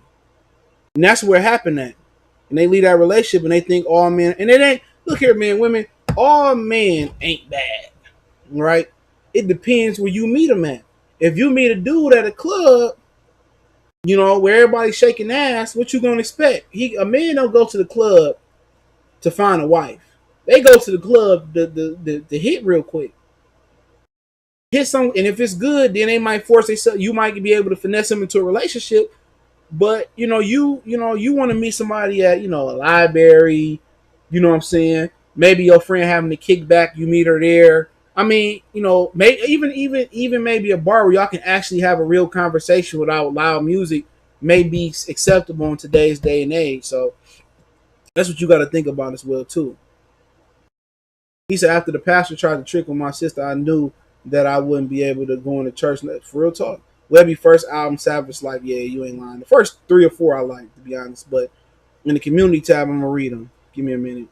and that's where it happened at. And they leave that relationship, and they think all men, and it ain't. Look here, man, women, all men ain't bad, right? It depends where you meet them at. If you meet a dude at a club, where everybody's shaking ass, what you gonna expect? A man don't go to the club to find a wife. They go to the club to hit real quick. Hit some, and if it's good, then they might force themselves. You might be able to finesse them into a relationship, But you want to meet somebody at a library. You know what I'm saying? Maybe your friend having a kickback, you meet her there. I mean, maybe even maybe a bar where y'all can actually have a real conversation without loud music may be acceptable in today's day and age. So that's what you got to think about as well too. He said after the pastor tried to trick on my sister, I knew that I wouldn't be able to go into church. For real talk, Webby first album, Savage Life. Yeah, you ain't lying. The first three or four I like, to be honest. But in the community tab, I'm gonna read them. Give me a minute.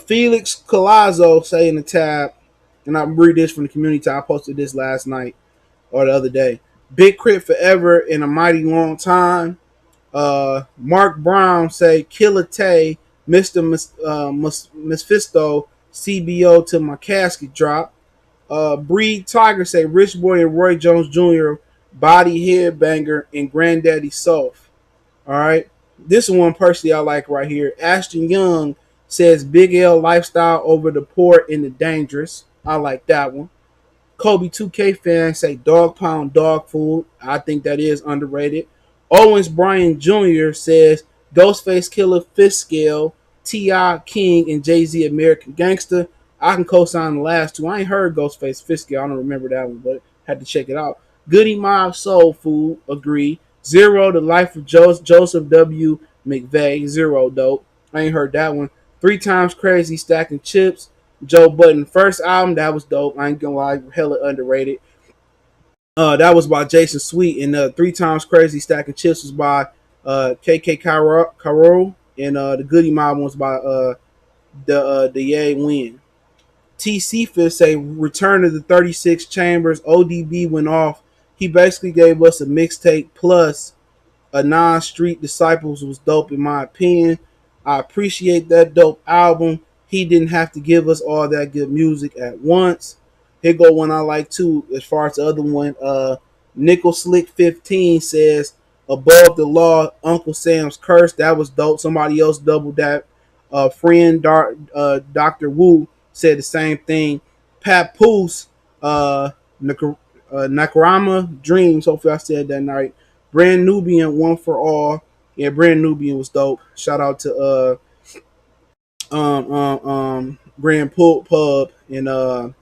Felix Colazzo say in the tab, and I read this from the community tab. I posted this last night or the other day. Big Crit forever in a mighty long time. Mark Brown say Killer Tay, Mr. Mephisto, CBO till my casket drop. Breed Tiger say Rich Boy and Roy Jones Jr., Body Headbanger, and Granddaddy Soft. All right. This one personally I like right here. Ashton Young says Big L lifestyle over the poor and the dangerous. I like that one. Kobe 2K fans say dog pound dog food. I think that is underrated. Owens Bryan Jr. says Ghostface Killer Fish Scale, T.I. King, and Jay-Z American Gangster. I can co-sign the last two. I ain't heard Ghostface Fish Scale. I don't remember that one, but had to check it out. Goody Mob Soul Food, agree. Zero, The Life of Joseph W. McVeigh, zero dope. I ain't heard that one. Three Times Crazy Stacking Chips. Joe Budden first album, that was dope. I ain't gonna lie, hella underrated. That was by Jason Sweet, and Three Times Crazy Stacking Chips was by KK Caro, and the Goody Mob was by the Ye Win. TC Fist say Return of the 36 Chambers. ODB went off. He basically gave us a mixtape plus a non-street disciples was dope in my opinion. I appreciate that dope album. He didn't have to give us all that good music at once. Here go one I like too. As far as the other one, Nickel Slick 15 says Above the Law, Uncle Sam's Curse. That was dope. Somebody else doubled that. Friend Dr. Wu said the same thing. Papoose, Nakarama Dreams. Hopefully I said that right. Brand Nubian, One for All. Yeah, Brand Nubian was dope. Shout out to Grand Pub and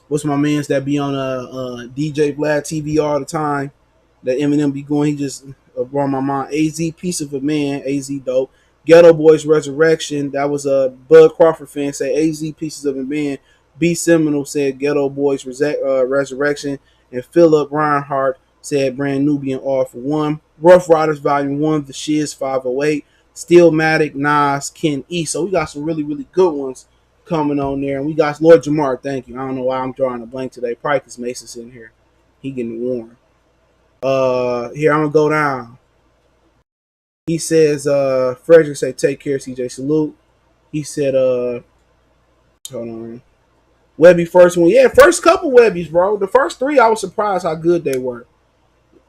what's my man's that be on DJ Vlad TV all the time. That Eminem be going. He just brought my mind. AZ Piece of a Man. AZ dope. Ghetto Boys Resurrection. That was a Bud Crawford fan say AZ Pieces of a Man. B Seminole said Ghetto Boys Resurrection, and Philip Reinhardt said Brand Nubian all for one. Rough Riders Volume 1, The Shiz 508, Steelmatic, Nas, Ken E. So we got some really, really good ones coming on there. And we got Lord Jamar, thank you. I don't know why I'm drawing a blank today. Probably because Mason's in here. He getting warm. Here, I'm gonna go down. He says, Frederick say take care, CJ. Salute. He said, hold on. Webby first one. Yeah, first couple Webbies, bro. The first three, I was surprised how good they were.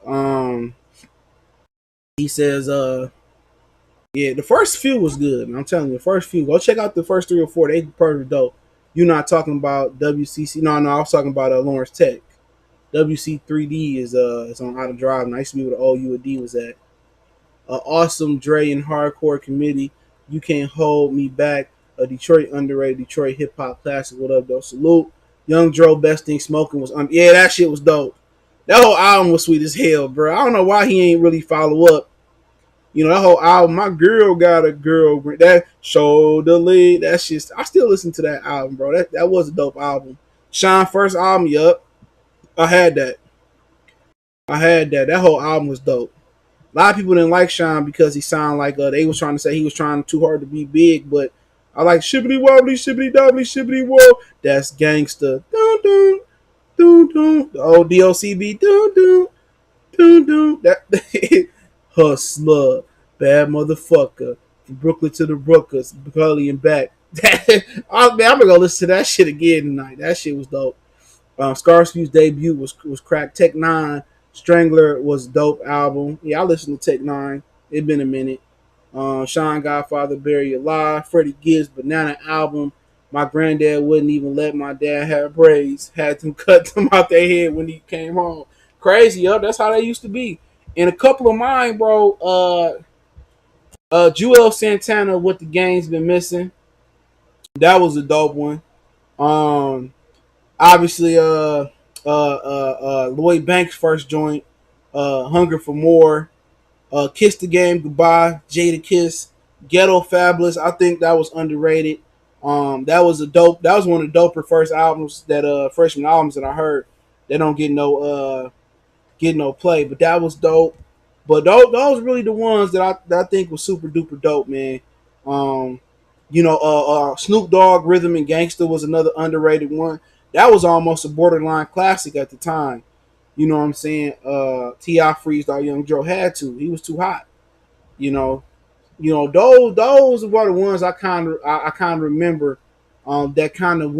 Um, he says, yeah, the first few was good. I'm telling you, the first few. Go check out the first three or four. They perfect dope. You're not talking about WCC. No, I was talking about Lawrence Tech. WC3D is on Out of Drive. And I used to be where the OU and D was at. Awesome Dre and Hardcore Committee. You Can't Hold Me Back. A Detroit underrated Detroit hip hop classic. What up, though? Salute. Young Dro, Best Thing Smoking was yeah, that shit was dope. That whole album was sweet as hell, bro. I don't know why he ain't really follow up. That whole album, My Girl Got a Girl, that Shoulder Lead, that shit. I still listen to that album, bro. That was a dope album. Sean first album, yup. I had that. That whole album was dope. A lot of people didn't like Sean because he sounded like they was trying to say he was trying too hard to be big, but I like shibbity wobbly, shibbity dobbly, shibbity whoa. That's gangster. Dun dun dun dun. The old DOCB. Dun dun dun dun. That hustler, bad motherfucker. From Brooklyn to the Brookers, Gully and back. I'm gonna go listen to that shit again tonight. That shit was dope. Scarfew's debut was crack. Tech Nine Strangler was a dope album. Yeah, I listened to Tech Nine. It been a minute. Sean Godfather Bury Alive. Freddie Gibbs Banana album. My granddad wouldn't even let my dad have braids. Had them cut them out their head when he came home. Crazy, yo. That's how they used to be. And a couple of mine, bro. Joel Santana, What the Game's Been Missing. That was a dope one. Um, Obviously, Lloyd Banks' first joint, Hunger for More, Kiss the Game Goodbye, Jada Kiss, Ghetto Fabulous. I think that was underrated. That was a dope. That was one of the doper first albums that freshman albums that I heard. They don't get no play, but that was dope. But those really the ones that I think was super duper dope, man. Um, Snoop Dogg, Rhythm and Gangsta was another underrated one. That was almost a borderline classic at the time. You know what I'm saying? T.I. freezed our young Joe had to. He was too hot. You know, those were the ones I kind of remember that kind of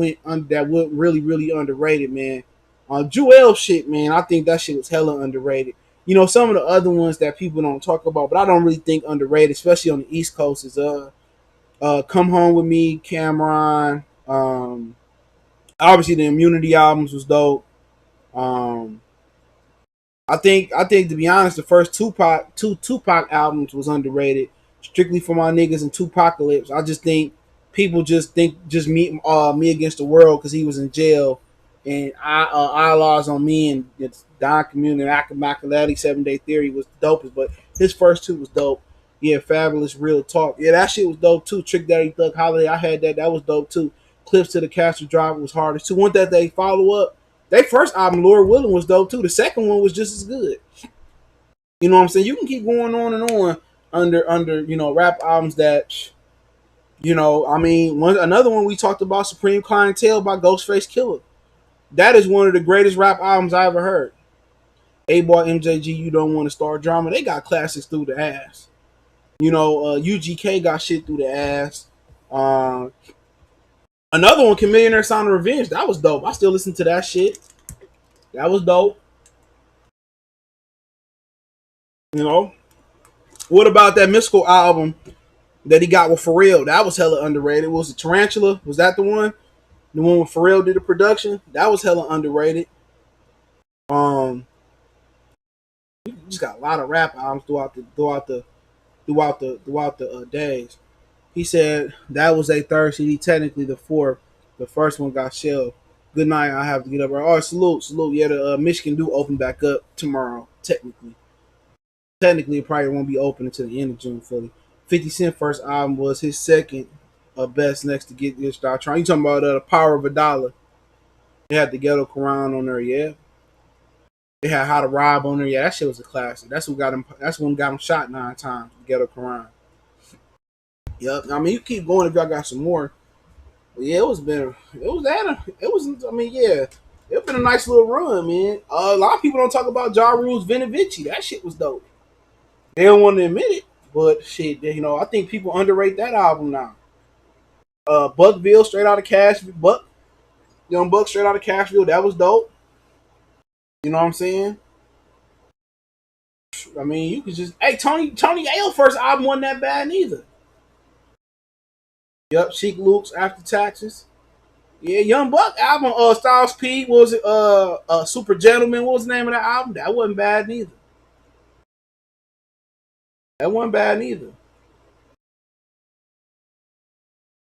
that went really underrated, man. Jewel shit, man, I think that shit was hella underrated. Some of the other ones that people don't talk about, but I don't really think underrated, especially on the East Coast, is Come Home with Me, Cameron. Obviously the Immunity albums was dope. Um, I think to be honest, the first Tupac albums was underrated, strictly for my niggas in Tupacalypse. I just think people just think just me against the world because he was in jail, and I laws on me and it's Don Community and Akamakalality 7 Day Theory was the dopest, but his first two was dope. Yeah, Fabulous, Real Talk. Yeah, that shit was dope too. Trick Daddy Thug Holiday, I had that. That was dope too. Clips to the Castle Driver was hardest too. One that they follow up. Their first album, Lord Willing, was dope too. The second one was just as good. You know what I'm saying? You can keep going on and on under rap albums that I mean, another one we talked about, Supreme Clientele by Ghostface Killer. That is one of the greatest rap albums I ever heard. A Boy MJG, You Don't Want to Start Drama. They got classics through the ass. UGK got shit through the ass. Uh, Another one, Chameleon Sound of Revenge. That was dope. I still listen to that shit. That was dope. You know, what about that Mystical album that he got with Pharrell? That was hella underrated. Was it Tarantula? Was that the one? The one with Pharrell did the production? That was hella underrated. Um, you just got a lot of rap albums throughout the days. He said that was a third CD, technically the fourth. The first one got shelved. Good night. I have to get up. Oh, salute. Yeah, the Michigan do open back up tomorrow. Technically, it probably won't be open until the end of June fully. 50 Cent first album was his second best next to Get This Start Trying. You talking about The Power of a Dollar. They had the Ghetto Quran on there, yeah. They had How to Rob on there, yeah. That shit was a classic. That's what got him. That's when got him shot 9 times. The Ghetto Quran. Yep. I mean, you keep going if y'all got some more. But yeah, I mean, yeah. It's been a nice little run, man. A lot of people don't talk about Ja Rule's Vinovici. That shit was dope. They don't want to admit it, but shit, I think people underrate that album now. Buckville, straight out of Cashville, Young Buck, straight out of Cashville, that was dope. You know what I'm saying? I mean, you could just, hey, Tony Ayo first album wasn't that bad neither. Yep, Chic Luke's After Taxes. Yeah, Young Buck album, Styles P, what was it? Super Gentleman, what was the name of that album? That wasn't bad neither. That wasn't bad neither.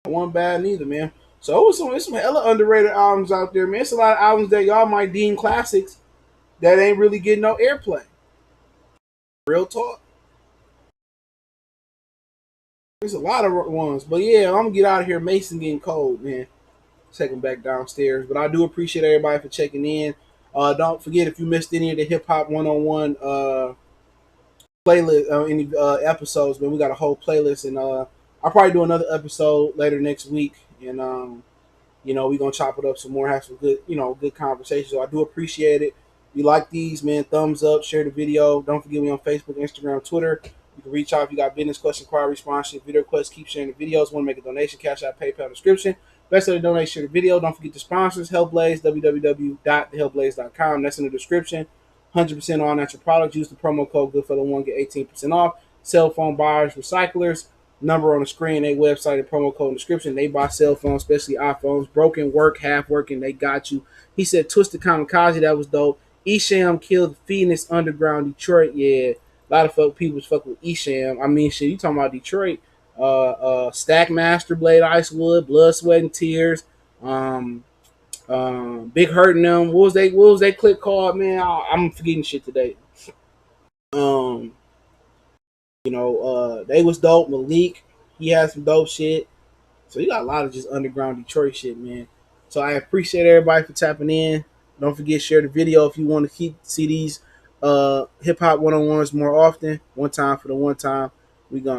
That wasn't bad neither, man. So there's some hella underrated albums out there, man. It's a lot of albums that y'all might deem classics that ain't really getting no airplay. Real talk. There's a lot of ones, but yeah, I'm gonna get out of here. Mason getting cold, man. Take him back downstairs. But I do appreciate everybody for checking in. Don't forget if you missed any of the hip hop 101 playlist, any episodes, man, we got a whole playlist, and I'll probably do another episode later next week, and we're gonna chop it up some more, have some good, good conversations. So I do appreciate it. If you like these, man, thumbs up, share the video. Don't forget me on Facebook, Instagram, Twitter. You can reach out if you got business question, inquiry, sponsorship, video requests. Keep sharing the videos. Want to make a donation? Cash App, PayPal description. Best way to donate, share the video. Don't forget the sponsors, Hellblaze, www.thehellblaze.com. That's in the description. 100% all natural products. Use the promo code GoodFellow1, get 18% off. Cell phone buyers, recyclers. Number on the screen, a website and promo code in the description. They buy cell phones, especially iPhones. Broken, work, half working, they got you. He said Twisted Kamikaze, that was dope. Esham killed Phoenix Underground Detroit. Yeah, a lot of people was fucking with Esham. I mean, shit, you talking about Detroit? Stackmaster, Blade, Icewood, Blood, Sweat, and Tears. Um, Big Hurting them. What was they clip called, man? I'm forgetting shit today. Um, they was dope. Malik, he had some dope shit. So you got a lot of just underground Detroit shit, man. So I appreciate everybody for tapping in. Don't forget share the video if you want to keep see these hip hop one on ones more often. One time for the one time. We gone.